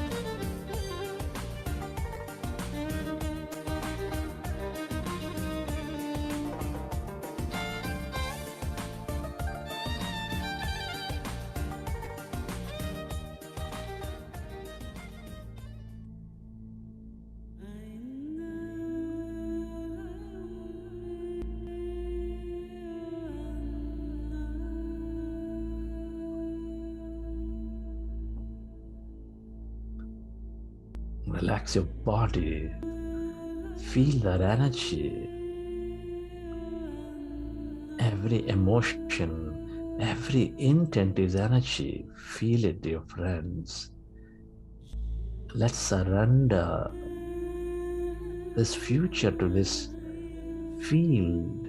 Relax your body. Feel that energy. Every emotion, every intent is energy. Feel it, dear friends. Let's surrender this future to this field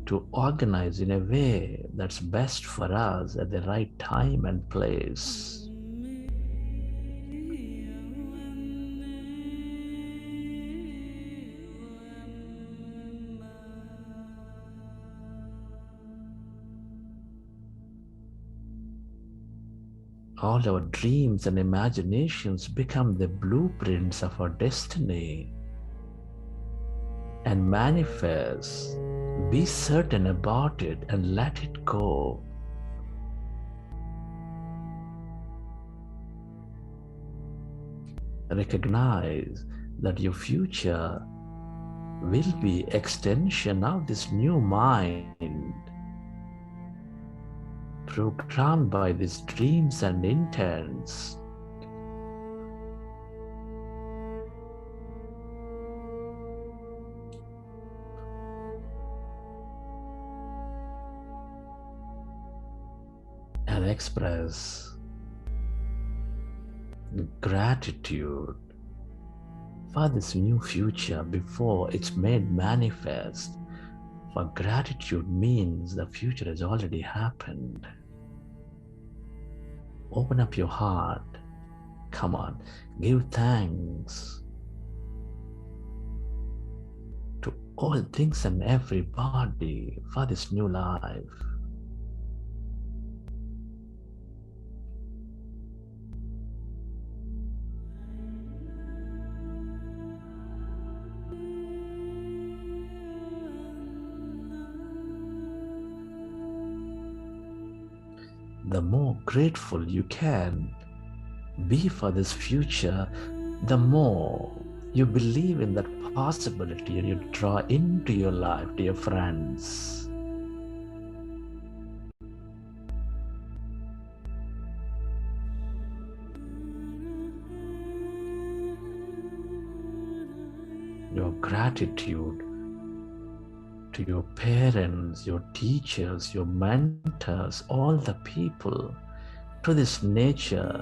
to organize in a way that's best for us at the right time and place. All our dreams and imaginations become the blueprints of our destiny and manifest. Be certain about it and let it go. Recognize that your future will be extension of this new mind, programmed by these dreams and intents. And express gratitude for this new future before it's made manifest. For gratitude means the future has already happened. Open up your heart. Come on, give thanks to all things and everybody for this new life. The more grateful you can be for this future, the more you believe in that possibility and you draw into your life, dear friends. Your gratitude to your parents, your teachers, your mentors, all the people, to this nature,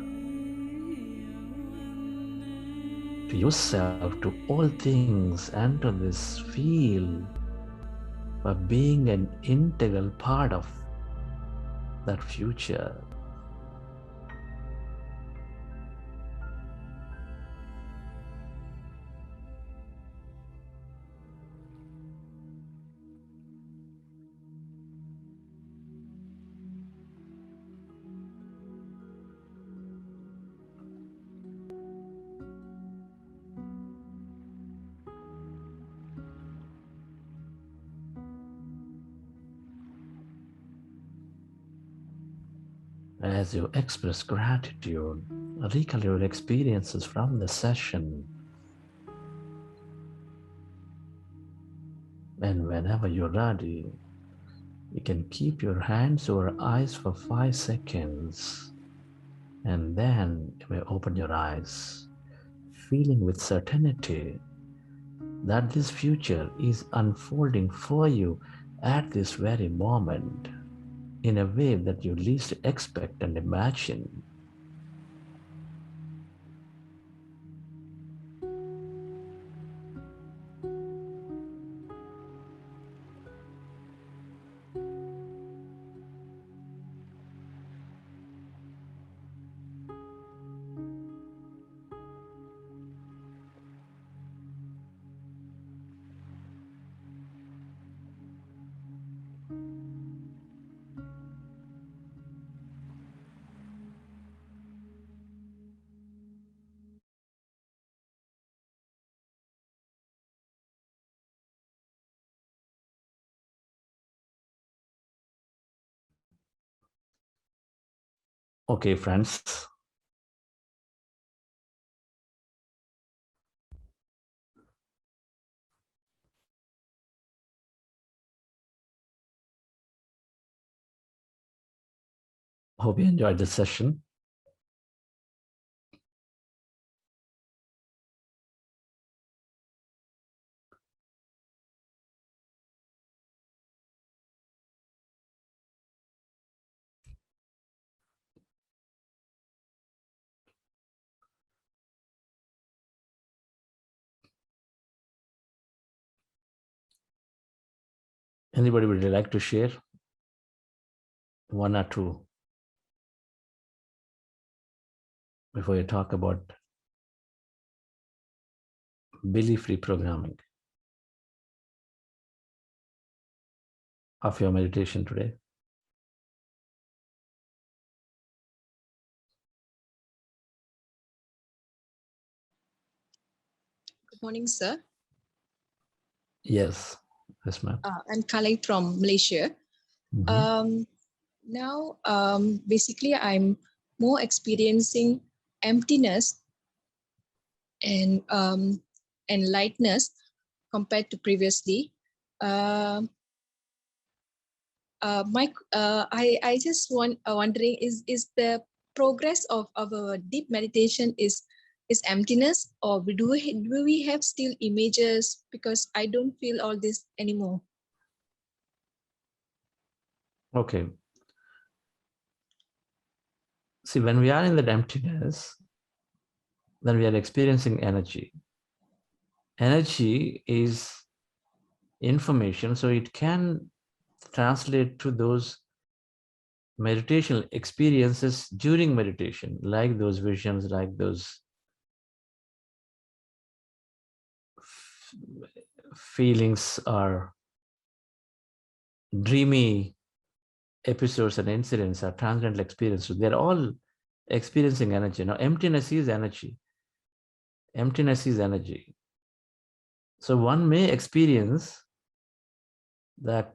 to yourself, to all things, and to this field for being an integral part of that future. As you express gratitude, recall your experiences from the session. And whenever you're ready, you can keep your hands over eyes for 5 seconds. And then you may open your eyes, feeling with certainty that this future is unfolding for you at this very moment in a way that you least expect and imagine. Okay, friends. Hope you enjoyed this session. Anybody would like to share? One or two before you talk about belief reprogramming of your meditation today. Good morning, sir. Yes, yes, ma'am. I'm Kalai from Malaysia. Now, basically, I'm more experiencing emptiness and lightness compared to previously. I just wondering is the progress of our deep meditation is emptiness, or do we have still images, because I don't feel all this anymore. Okay. See, when we are in that emptiness, then we are experiencing energy. Energy is information, so it can translate to those meditation experiences during meditation, like those visions, like those feelings or dreamy episodes and incidents or transcendental experiences. They're all experiencing energy. Now, emptiness is energy. Emptiness is energy. So one may experience that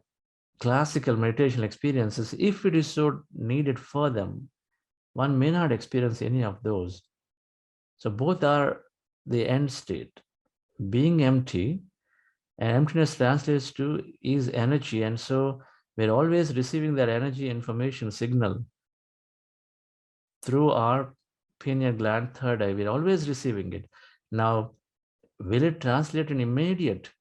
classical meditation experiences if it is so needed for them. One may not experience any of those. So both are the end state. Being empty, and emptiness translates to is energy, and so we're always receiving that energy information signal through our pineal gland, third eye. We're always receiving it. Now, will it translate in immediate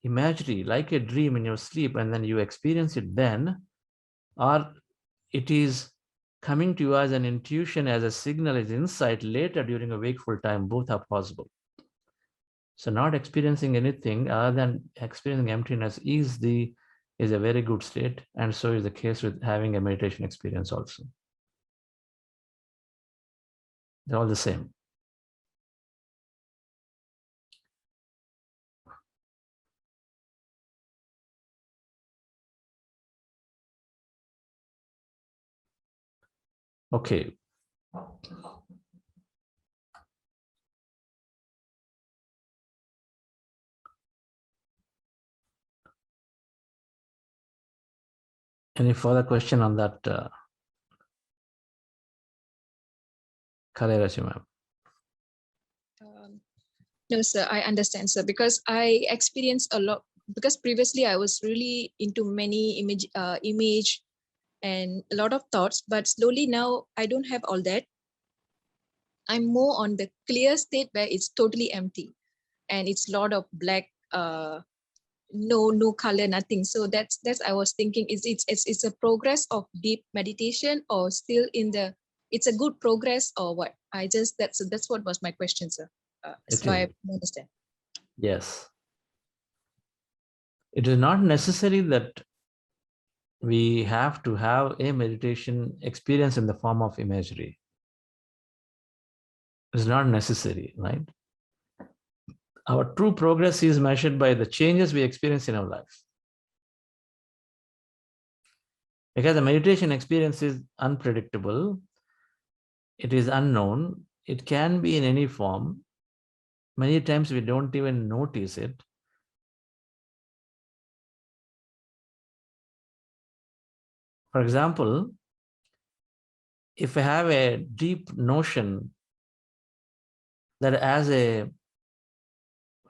imagery, like a dream in your sleep, and then you experience it then, or it is coming to you as an intuition, as a signal, as insight later during a wakeful time? Both are possible. So not experiencing anything other than experiencing emptiness is a very good state, and so is the case with having a meditation experience also. They're all the same. Okay. Any further question on that, Kalerachi ma'am? No, sir, I understand, sir, because I experienced a lot, because previously I was really into many image and a lot of thoughts, but slowly now I don't have all that. I'm more on the clear state where it's totally empty and it's a lot of black, no color, nothing. So that's I was thinking, it's a progress of deep meditation, or still in the, it's a good progress, or what? That's what was my question, sir. So I understand. Yes. It is not necessary that we have to have a meditation experience in the form of imagery. It's not necessary, right? Our true progress is measured by the changes we experience in our life. Because the meditation experience is unpredictable, it is unknown, it can be in any form. Many times we don't even notice it. For example, if I have a deep notion that as a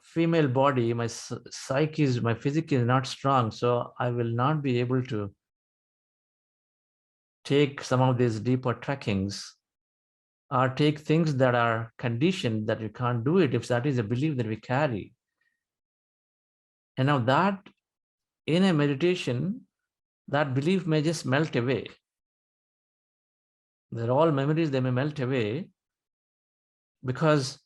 female body, my psyche is, my physique is not strong, so I will not be able to take some of these deeper trekkings, or take things that are conditioned that we can't do it, if that is a belief that we carry. And now that in a meditation, that belief may just melt away. They're all memories, they may melt away, because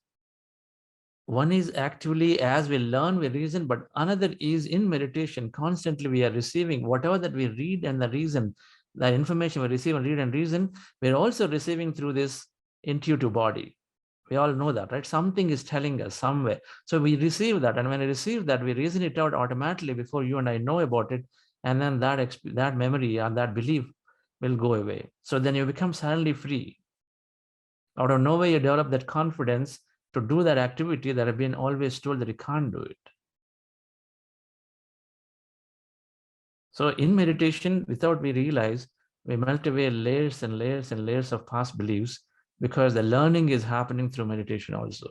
One is actively as we learn, we reason, but another is in meditation, constantly we are receiving whatever that we read and the reason, that information we receive and read and reason, we're also receiving through this intuitive body. We all know that, right? Something is telling us somewhere. So we receive that. And when we receive that, we reason it out automatically before you and I know about it. And then that memory and that belief will go away. So then you become suddenly free. Out of nowhere, you develop that confidence to do that activity that have been always told that you can't do it. So in meditation, without we realize, we melt away layers and layers and layers of past beliefs because the learning is happening through meditation also.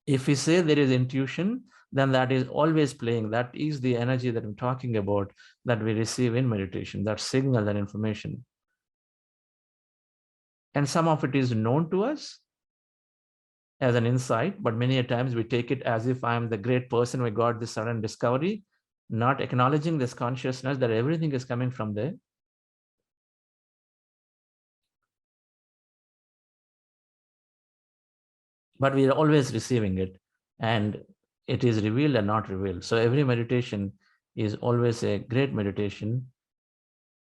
If we say there is intuition, then that is always playing. That is the energy that I'm talking about that we receive in meditation, that signal, that information. And some of it is known to us as an insight, but many a times we take it as if I'm the great person, we got this sudden discovery, not acknowledging this consciousness that everything is coming from there. But we are always receiving it, and it is revealed and not revealed. So every meditation is always a great meditation.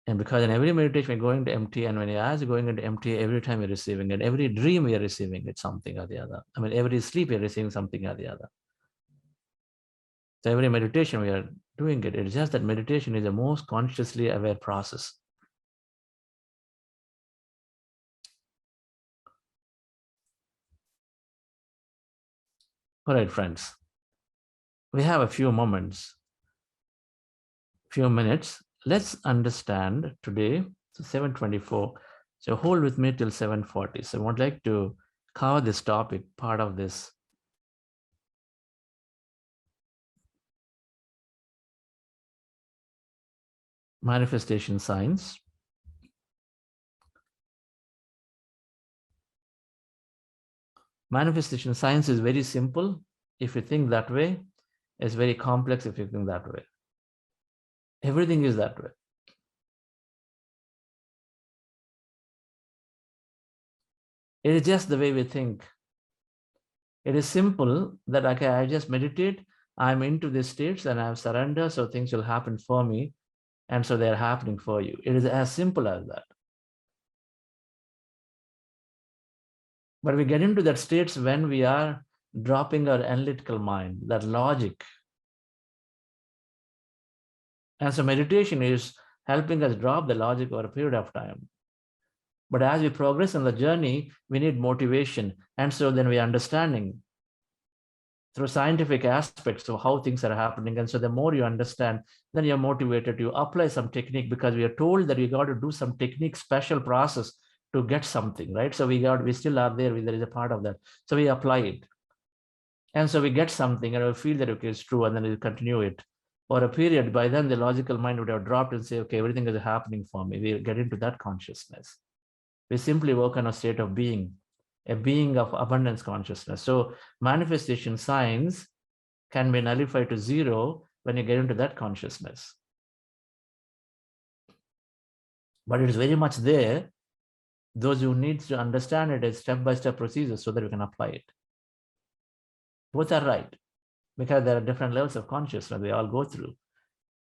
And because in every meditation we're going to empty, and when you're going into empty, every time we're receiving it, every dream we are receiving it, something or the other. I mean, every sleep we're receiving something or the other. So every meditation we are doing it. It's just that meditation is the most consciously aware process. All right, friends. We have a few moments, few minutes. Let's understand today, so 7:24. So hold with me till 7:40. So I would like to cover this topic, part of this. Manifestation science. Manifestation science is very simple if you think that way. It's very complex if you think that way. Everything is that way. It is just the way we think. It is simple that, okay, I just meditate, I'm into these states and I have surrender, so things will happen for me, and so they're happening for you. It is as simple as that. But we get into that states when we are dropping our analytical mind, that logic. And so meditation is helping us drop the logic over a period of time. But as we progress in the journey, we need motivation. And so then we are understanding through scientific aspects of how things are happening. And so the more you understand, then you're motivated to apply some technique, because we are told that you got to do some technique, special process to get something, right? So we still are there is a part of that. So we apply it. And so we get something and we feel that, okay, it's true, and then we continue it for a period. By then the logical mind would have dropped and say, okay, everything is happening for me. We get into that consciousness. We simply work on a state of being, a being of abundance consciousness. So manifestation science can be nullified to zero when you get into that consciousness. But it is very much there. Those who need to understand it as step-by-step procedures so that we can apply it. Both are right, because there are different levels of consciousness we all go through.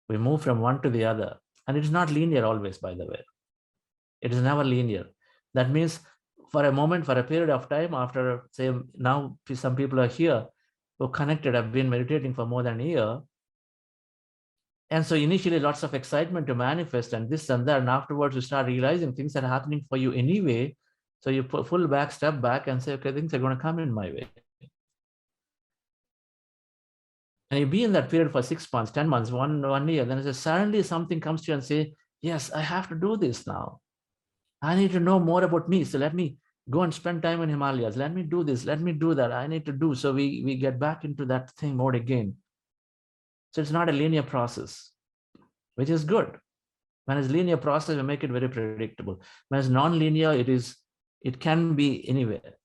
We move from one to the other. And it is not linear always, by the way. It is never linear. That means for a moment, for a period of time, after, say, now some people are here who connected, have been meditating for more than a year. And so initially lots of excitement to manifest and this and that. And afterwards you start realizing things are happening for you anyway. So you step back and say, okay, things are going to come in my way. And you be in that period for 6 months, 10 months, one year, then suddenly something comes to you and say, yes, I have to do this now. I need to know more about me. So let me go and spend time in Himalayas. Let me do this. Let me do that. I need to do. So we get back into that thing mode again. So it's not a linear process, which is good. When it's linear process, we make it very predictable. When it's non-linear, it can be anywhere.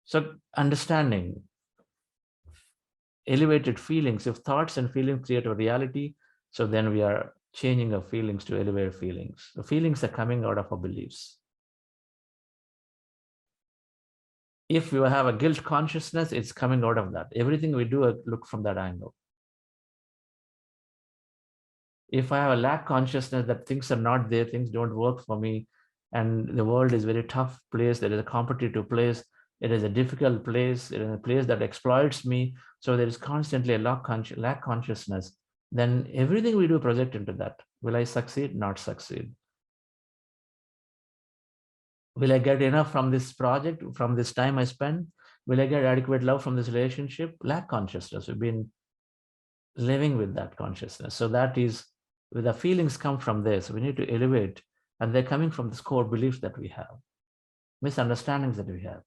So understanding elevated feelings, if thoughts and feelings create a reality, so then we are changing of feelings to elevate feelings. The feelings are coming out of our beliefs. If you have a guilt consciousness, it's coming out of that. Everything we do, look from that angle. If I have a lack consciousness that things are not there, things don't work for me, and the world is a very tough place, there is a competitive place, it is a difficult place, it is a place that exploits me, so there is constantly a lack consciousness, then everything we do project into that. Will I succeed? Not succeed. Will I get enough from this project, from this time I spend? Will I get adequate love from this relationship? Lack consciousness. We've been living with that consciousness. So that is, where the feelings come from this. We need to elevate, and they're coming from this core beliefs that we have, misunderstandings that we have.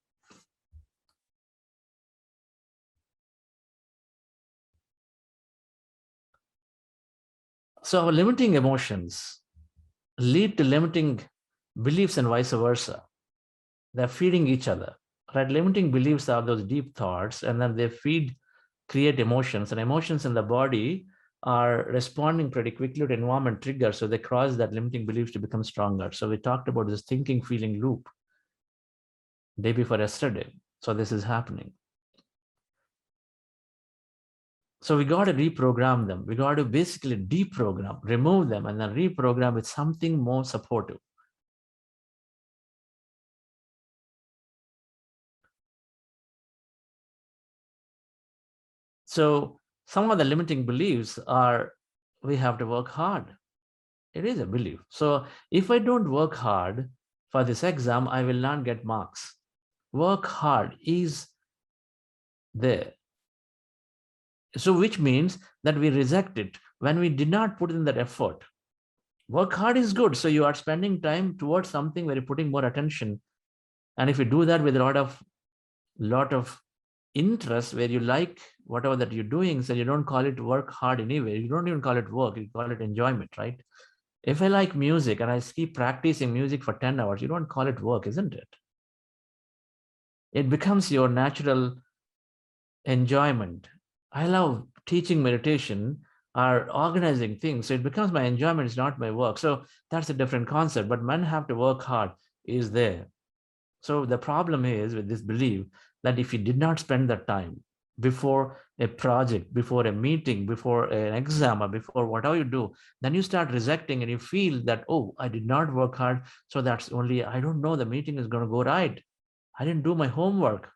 So our limiting emotions lead to limiting beliefs and vice versa. They're feeding each other, right? Limiting beliefs are those deep thoughts, and then they create emotions, and emotions in the body are responding pretty quickly to environment triggers. So they cause that limiting beliefs to become stronger. So we talked about this thinking, feeling loop day before yesterday. So this is happening. So we got to reprogram them. We got to basically deprogram, remove them, and then reprogram with something more supportive. So some of the limiting beliefs are, we have to work hard. It is a belief. So if I don't work hard for this exam, I will not get marks. Work hard is there. So which means that we reject it when we did not put in that effort. Work hard is good. So you are spending time towards something where you're putting more attention. And if you do that with a lot of interest, where you like whatever that you're doing, so you don't call it work hard anyway. You don't even call it work, you call it enjoyment, right? If I like music and I keep practicing music for 10 hours, you don't call it work, isn't it? It becomes your natural enjoyment. I love teaching meditation or organizing things. So it becomes my enjoyment, it's not my work. So that's a different concept, but men have to work hard is there. So the problem is with this belief that if you did not spend that time before a project, before a meeting, before an exam, or before whatever you do, then you start rejecting and you feel that, oh, I did not work hard. So that's only, I don't know, the meeting is going to go right. I didn't do my homework.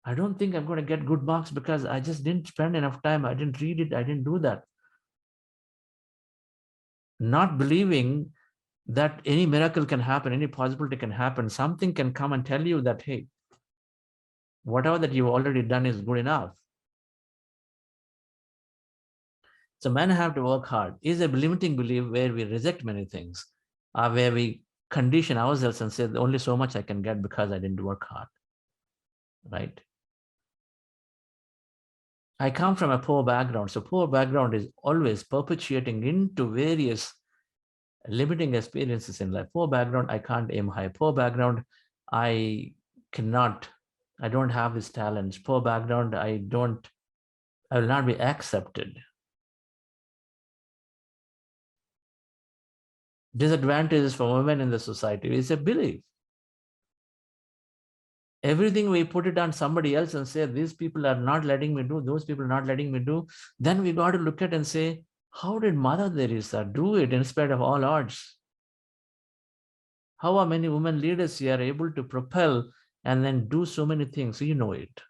I don't think I'm going to get good marks because I just didn't spend enough time. I didn't read it. I didn't do that. Not believing that any miracle can happen, any possibility can happen. Something can come and tell you that, hey, whatever that you've already done is good enough. So men have to work hard. Is a limiting belief where we reject many things, where we condition ourselves and say only so much I can get because I didn't work hard, right? I come from a poor background. So poor background is always perpetuating into various limiting experiences in life. Poor background, I can't aim high. Poor background, I don't have these talents. Poor background, I will not be accepted. Disadvantages for women in the society is a belief. Everything we put it on somebody else and say, these people are not letting me do, those people are not letting me do. Then we got to look at and say, how did Mother Teresa do it in spite of all odds? How are many women leaders here able to propel and then do so many things? So you know it.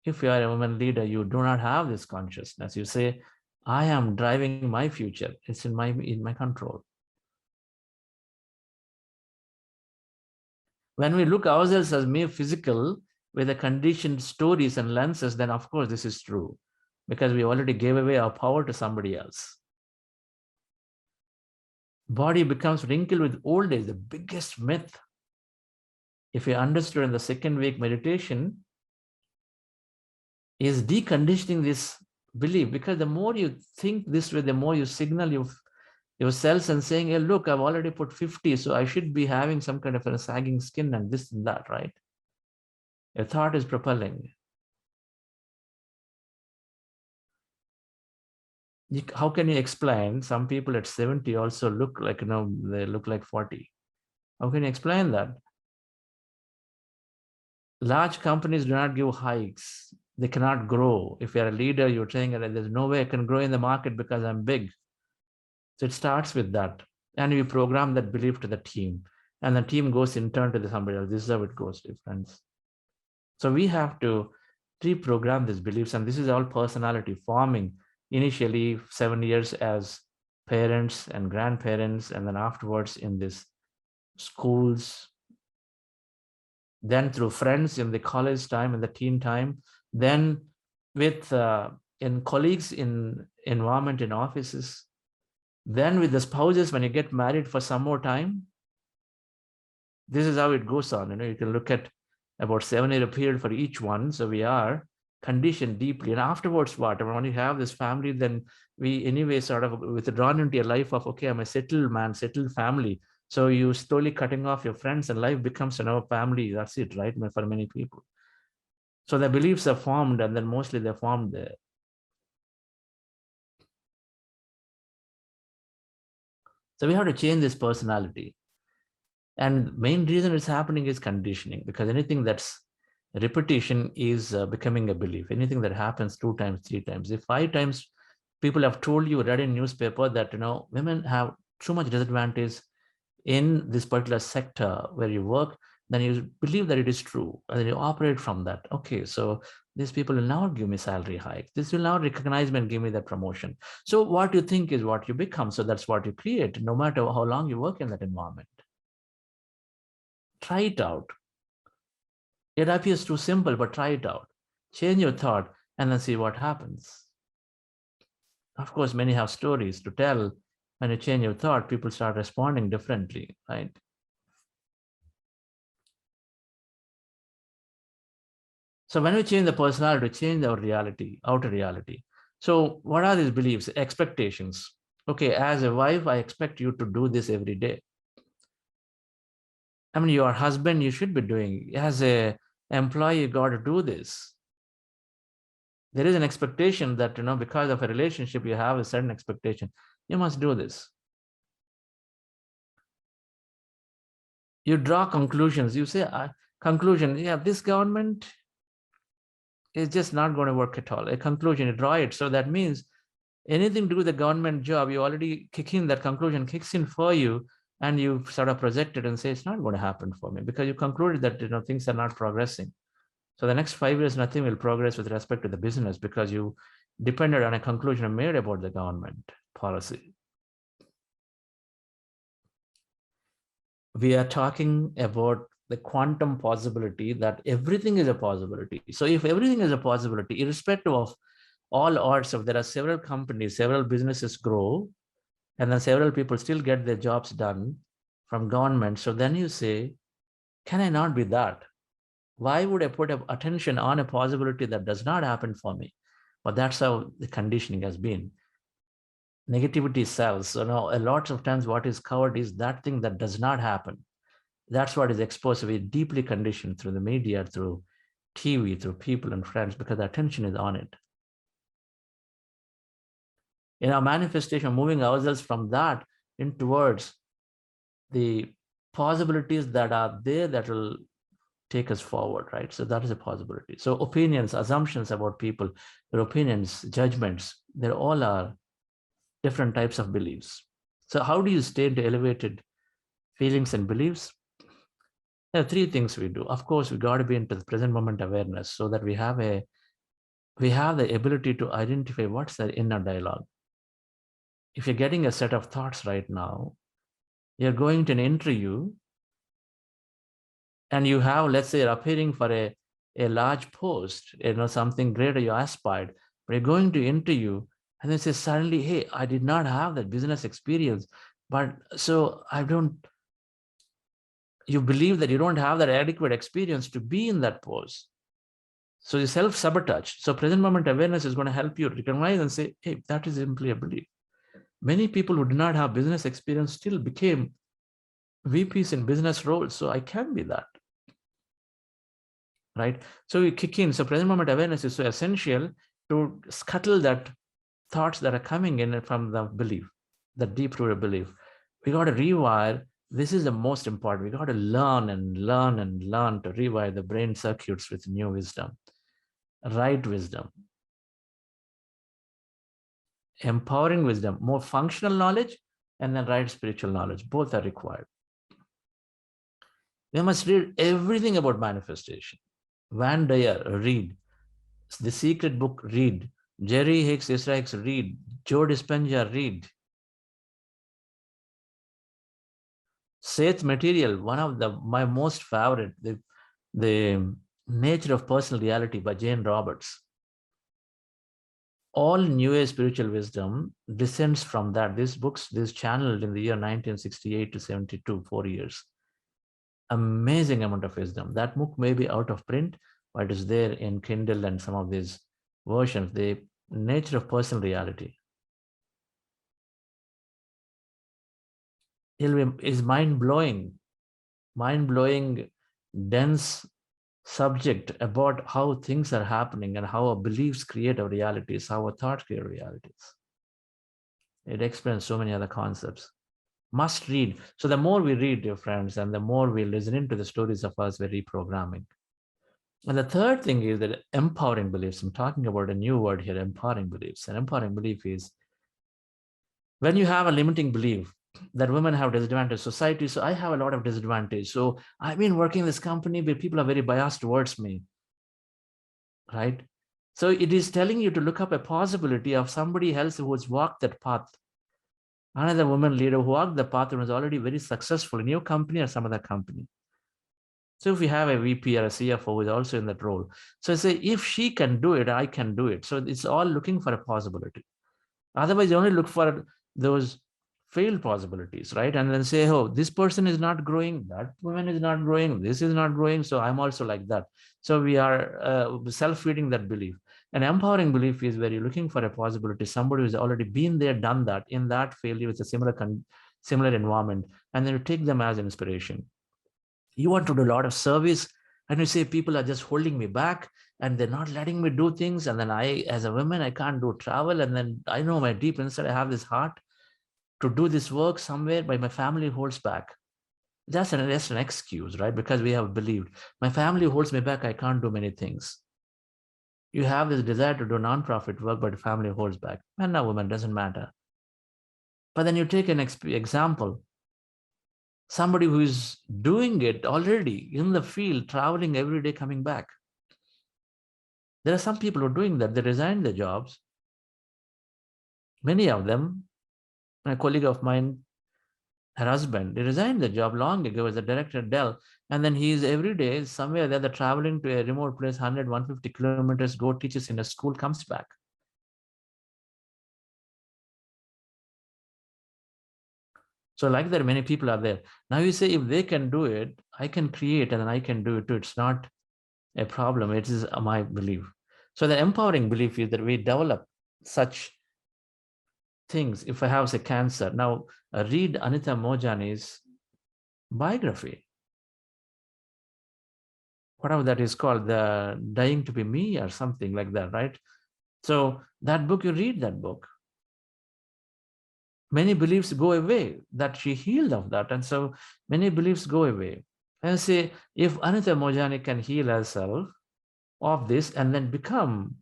If you are a woman leader, you do not have this consciousness. You say, I am driving my future. It's in my control. When we look ourselves as mere physical with the conditioned stories and lenses, then of course this is true because we already gave away our power to somebody else. Body becomes wrinkled with old age, the biggest myth. If you understood in the second week meditation, is deconditioning this belief, because the more you think this way, the more you signal yourself and saying, hey, look, I've already put 50, so I should be having some kind of a sagging skin and this and that, right? Your thought is propelling. how can you explain some people at 70 also look like, they look like 40? How can you explain that? Large companies do not give hikes. They cannot grow. If you're a leader, you're saying that there's no way I can grow in the market because I'm big. So it starts with that. And we program that belief to the team. And the team goes in turn to somebody else. This is how it goes, friends. So we have to reprogram these beliefs. And this is all personality forming. Initially, 7 years as parents and grandparents, and then afterwards in these schools, then through friends in the college time and the teen time, then with in colleagues in environment in offices, then with the spouses when you get married for some more time. This is how it goes on. You can look at about 7-year period for each one. So we are conditioned deeply. And afterwards, what? When you have this family, then we anyway sort of withdrawn into a life of, okay, I'm a settled man, settled family. So you slowly cutting off your friends and life becomes another family. That's it, right? For many people. So the beliefs are formed, and then mostly they're formed there. So we have to change this personality. And main reason it's happening is conditioning, because anything that's repetition is becoming a belief. Anything that happens 2 times, 3 times, if 5 times people have told you, read in newspaper that women have too much disadvantage in this particular sector where you work, then you believe that it is true, and then you operate from that. Okay, so these people will now give me salary hike. This will now recognize me and give me that promotion. So what you think is what you become. So that's what you create, no matter how long you work in that environment. Try it out. It appears too simple, but try it out. Change your thought and then see what happens. Of course, many have stories to tell. When you change your thought, people start responding differently, right? So when we change the personality, we change our reality, outer reality. So what are these beliefs? Expectations. Okay, as a wife, I expect you to do this every day. I mean, your husband, you should be doing. As a employee, you got to do this. There is an expectation that, because of a relationship, you have a certain expectation. You must do this. You draw conclusions. You say, conclusion, yeah, this government is just not going to work at all. A conclusion, you draw it. So that means anything to do with the government job, you already kick in, that conclusion kicks in for you, and you sort of project it and say, it's not going to happen for me, because you concluded that, things are not progressing. So the next 5 years, nothing will progress with respect to the business, because you depended on a conclusion made about the government policy. We are talking about the quantum possibility, that everything is a possibility. So if everything is a possibility, irrespective of all odds, if there are several companies, several businesses grow, and then several people still get their jobs done from government. So then you say, can I not be that? Why would I put attention on a possibility that does not happen for me? But that's how the conditioning has been. Negativity sells. So now a lot of times what is covered is that thing that does not happen. That's what is exposed. We're deeply conditioned through the media, through TV, through people and friends, because the attention is on it. In our manifestation, moving ourselves from that in towards the possibilities that are there that will take us forward, right? So that is a possibility. So opinions, assumptions about people, their opinions, judgments, they all are different types of beliefs. So how do you stay into elevated feelings and beliefs? There are 3 things we do. Of course, we got to be into the present moment awareness, so that we have the ability to identify what's the inner dialogue. If you're getting a set of thoughts right now, you're going to an interview, and you have, let's say, you're appearing for a large post, something greater you aspired, but you're going to interview, and then say suddenly, hey, I did not have that business experience, but so you believe that you don't have that adequate experience to be in that post. So you self-sabotage. So present moment awareness is going to help you recognize and say, hey, that is simply a belief. Many people who did not have business experience still became VPs in business roles. So I can be that. Right? So you kick in. So present moment awareness is so essential to scuttle that thoughts that are coming in from the belief, the deep-rooted belief. We got to rewire. This is the most important. We got to learn and learn and learn to rewire the brain circuits with new wisdom, right wisdom, empowering wisdom, more functional knowledge, and then right spiritual knowledge. Both are required. We must read everything about manifestation. Van Dyer, read. The Secret Book, read. Jerry Hicks, Isra Hicks, read. Joe Dispenza, read. Seth Material, one of my most favorite, the Nature of Personal Reality by Jane Roberts. All New Age spiritual wisdom descends from that. These books, this channeled in the year 1968 to 72, 4 years. Amazing amount of wisdom. That book may be out of print, but it is there in Kindle and some of these versions. The Nature of Personal Reality. Is mind-blowing, dense subject about how things are happening and how our beliefs create our realities, how our thoughts create realities. It explains so many other concepts. Must read. So the more we read, dear friends, and the more we listen into the stories of us, we're reprogramming. And the third thing is that empowering beliefs. I'm talking about a new word here, empowering beliefs. And empowering belief is when you have a limiting belief that women have disadvantage society. So I have a lot of disadvantage. So I've been working in this company where people are very biased towards me, right? So it is telling you to look up a possibility of somebody else who has walked that path. Another woman leader who walked the path and was already very successful in your company or some other company. So if we have a VP or a CFO who is also in that role, so I say, if she can do it, I can do it. So it's all looking for a possibility. Otherwise, you only look for those failed possibilities, right? And then say, oh, this person is not growing, that woman is not growing, this is not growing, so I'm also like that. So we are self-feeding that belief. An empowering belief is where you're looking for a possibility, somebody who's already been there, done that, in that failure with a similar environment, and then you take them as inspiration. You want to do a lot of service, and you say, people are just holding me back, and they're not letting me do things. And then I, as a woman, I can't do travel. And then I know my deep inside, I have this heart to do this work somewhere, but my family holds back. That's an excuse, right? Because we have believed, my family holds me back, I can't do many things. You have this desire to do non-profit work, but family holds back. Man or woman, doesn't matter. But then you take an example, somebody who is doing it already in the field, traveling every day, coming back. There are some people who are doing that. They resign their jobs. Many of them, a colleague of mine, her husband, they resigned the job long ago as a director at Dell. And then he is every day somewhere there, they're traveling to a remote place, 100, 150 kilometers, go teaches in a school, comes back. So like that, many people are there. Now you say, if they can do it, I can create, and then I can do it too. It's not a problem. It is my belief. So the empowering belief is that we develop such things. If I have, say, cancer, now read Anita Mojani's biography. Whatever that is called, the Dying to Be Me or something like that, right? So that book, you read that book. Many beliefs go away, that she healed of that. And so many beliefs go away. And say, if Anita Mojani can heal herself of this and then become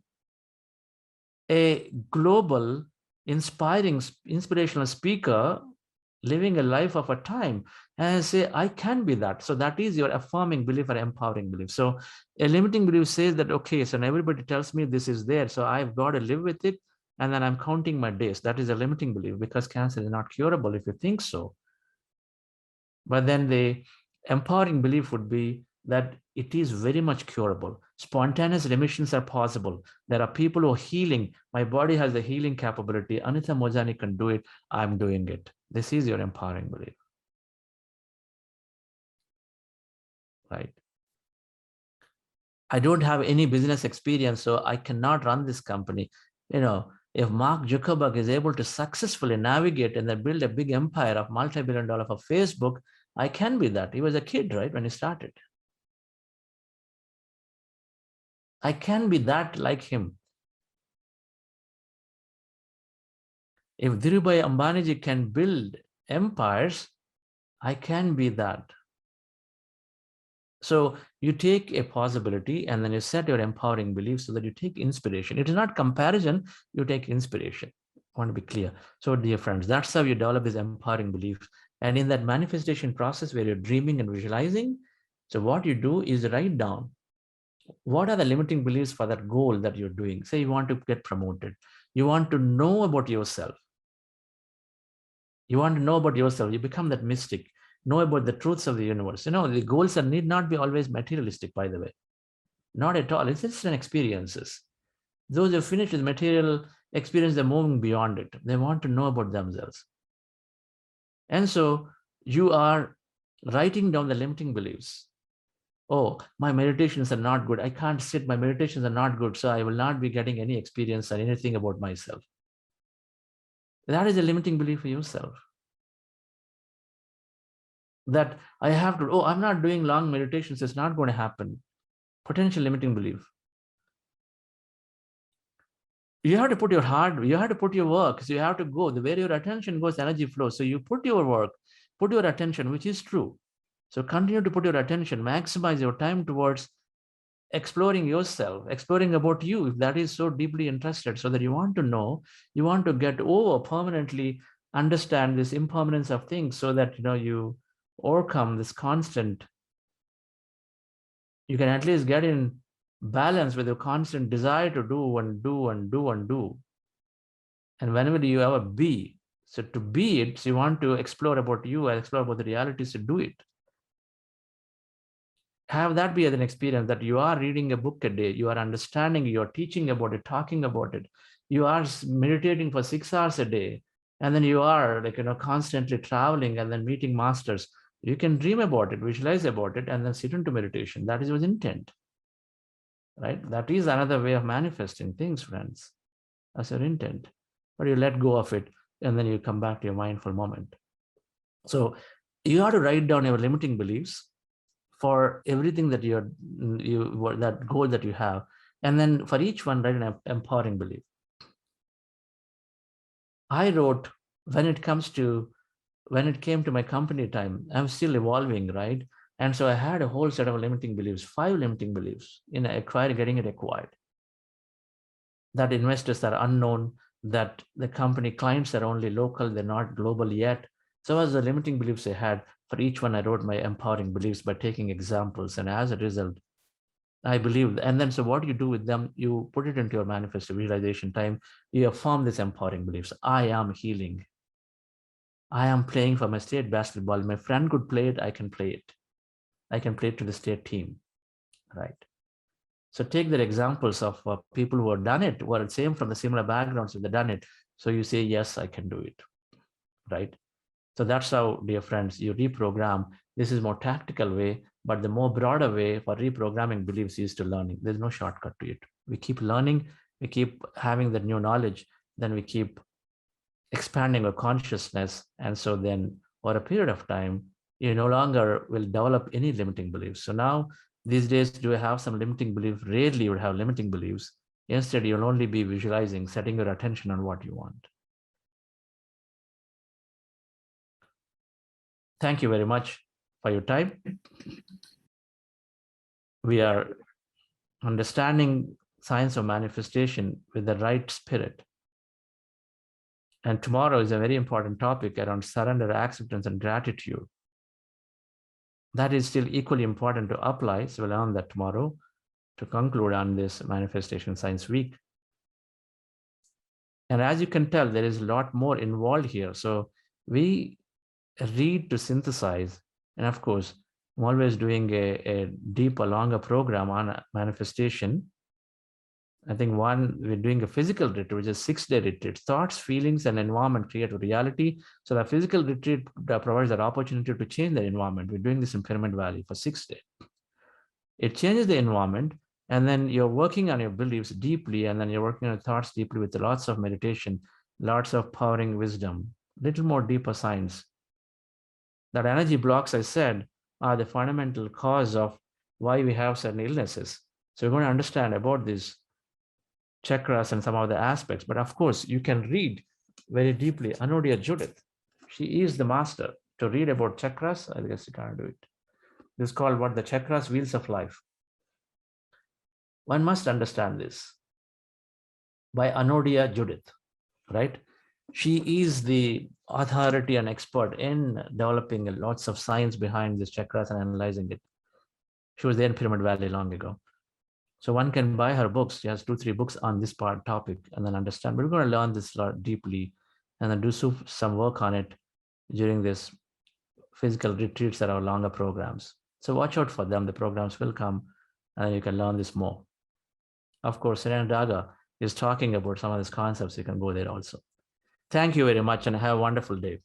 a global, inspirational speaker, living a life of a time, and say, I can be that. So that is your affirming belief or empowering belief. So a limiting belief says that, okay, so everybody tells me this is there, so I've got to live with it, and then I'm counting my days. That is a limiting belief, because cancer is not curable if you think so. But then the empowering belief would be that it is very much curable. Spontaneous remissions are possible. There are people who are healing. My body has the healing capability. Anita Mojani can do it. I'm doing it. This is your empowering belief, right? I don't have any business experience, so I cannot run this company. If Mark Zuckerberg is able to successfully navigate and then build a big empire of multi-billion dollar for Facebook, I can be that. He was a kid, right, when he started. I can be that like him. If Dhirubhai Ambani can build empires, I can be that. So you take a possibility and then you set your empowering beliefs so that you take inspiration. It is not comparison, you take inspiration. I want to be clear. So dear friends, that's how you develop these empowering beliefs. And in that manifestation process where you're dreaming and visualizing, so what you do is write down what are the limiting beliefs for that goal that you're doing. Say you want to get promoted. You want to know about yourself. You want to know about yourself. You become that mystic. Know about the truths of the universe. The goals need not be always materialistic, by the way. Not at all. It's just an experiences. Those who finish with material experience, they're moving beyond it. They want to know about themselves. And so you are writing down the limiting beliefs. Oh, my meditations are not good. I can't sit. My meditations are not good. So I will not be getting any experience or anything about myself. That is a limiting belief for yourself. That I have to, I'm not doing long meditations. It's not going to happen. Potential limiting belief. You have to put your heart, you have to put your work. So you have to go. The where your attention goes, energy flows. So you put your work, put your attention, which is true. So continue to put your attention, maximize your time towards exploring yourself, exploring about you, if that is so deeply interested, so that you want to know, you want to get over permanently, understand this impermanence of things, so that you overcome this constant, you can at least get in balance with your constant desire to do and do and do and do. And whenever you ever be, so to be it, so you want to explore about you and explore about the realities to do it. Have that be as an experience that you are reading a book a day, you are understanding, you are teaching about it, talking about it, you are meditating for 6 hours a day, and then you are constantly traveling and then meeting masters. You can dream about it, visualize about it, and then sit into meditation. That is your intent, right? That is another way of manifesting things, friends, as your intent. But you let go of it, and then you come back to your mindful moment. So you have to write down your limiting beliefs for everything that that goal that you have, and then for each one write an empowering belief. I wrote, when it came to my company time, I'm still evolving, right? And so I had a whole set of limiting beliefs, 5 limiting beliefs in getting it acquired. That investors are unknown, that the company clients are only local, they're not global yet. So as the limiting beliefs I had, for each one I wrote my empowering beliefs by taking examples, and as a result, I believe. And then so what you do with them, you put it into your manifesto visualization time, you affirm these empowering beliefs. I am healing. I am playing for my state basketball. My friend could play it, I can play it. I can play it to the state team, right? So take the examples of people who have done it, who are the same from the similar backgrounds, if they've done it. So you say, yes, I can do it, right? So that's how, dear friends, you reprogram. This is more tactical way, but the more broader way for reprogramming beliefs is to learning. There's no shortcut to it. We keep learning, we keep having the new knowledge, then we keep expanding our consciousness. And so then for a period of time, you no longer will develop any limiting beliefs. So now these days, do you have some limiting belief? Rarely you would have limiting beliefs. Instead, you'll only be visualizing, setting your attention on what you want. Thank you very much for your time. We are understanding science of manifestation with the right spirit. And tomorrow is a very important topic around surrender, acceptance, and gratitude. That is still equally important to apply. So we'll learn that tomorrow to conclude on this Manifestation Science Week. And as you can tell, there is a lot more involved here. So we read to synthesize. And of course, I'm always doing a deeper, longer program on manifestation. I think we're doing a physical retreat, which is 6-day retreat. Thoughts, feelings, and environment create a reality. So the physical retreat provides that opportunity to change the environment. We're doing this in Pyramid Valley for 6 days. It changes the environment, and then you're working on your beliefs deeply, and then you're working on your thoughts deeply with lots of meditation, lots of powering wisdom, little more deeper science. That energy blocks, I said, are the fundamental cause of why we have certain illnesses. So we're going to understand about these chakras and some of the aspects. But of course, you can read very deeply. Anudia Judith, she is the master. To read about chakras, I guess you can't do it. This is called what? The chakras, wheels of life. One must understand this. By Anudia Judith, right? She is the authority and expert in developing lots of science behind these chakras and analyzing it. She was there in Pyramid Valley long ago. So one can buy her books. She has 2-3 books on this topic and then understand. But we're going to learn this a lot deeply and then do some work on it during this physical retreats that are longer programs. So watch out for them. The programs will come and you can learn this more. Of course, Serena Daga is talking about some of these concepts. You can go there also. Thank you very much and have a wonderful day.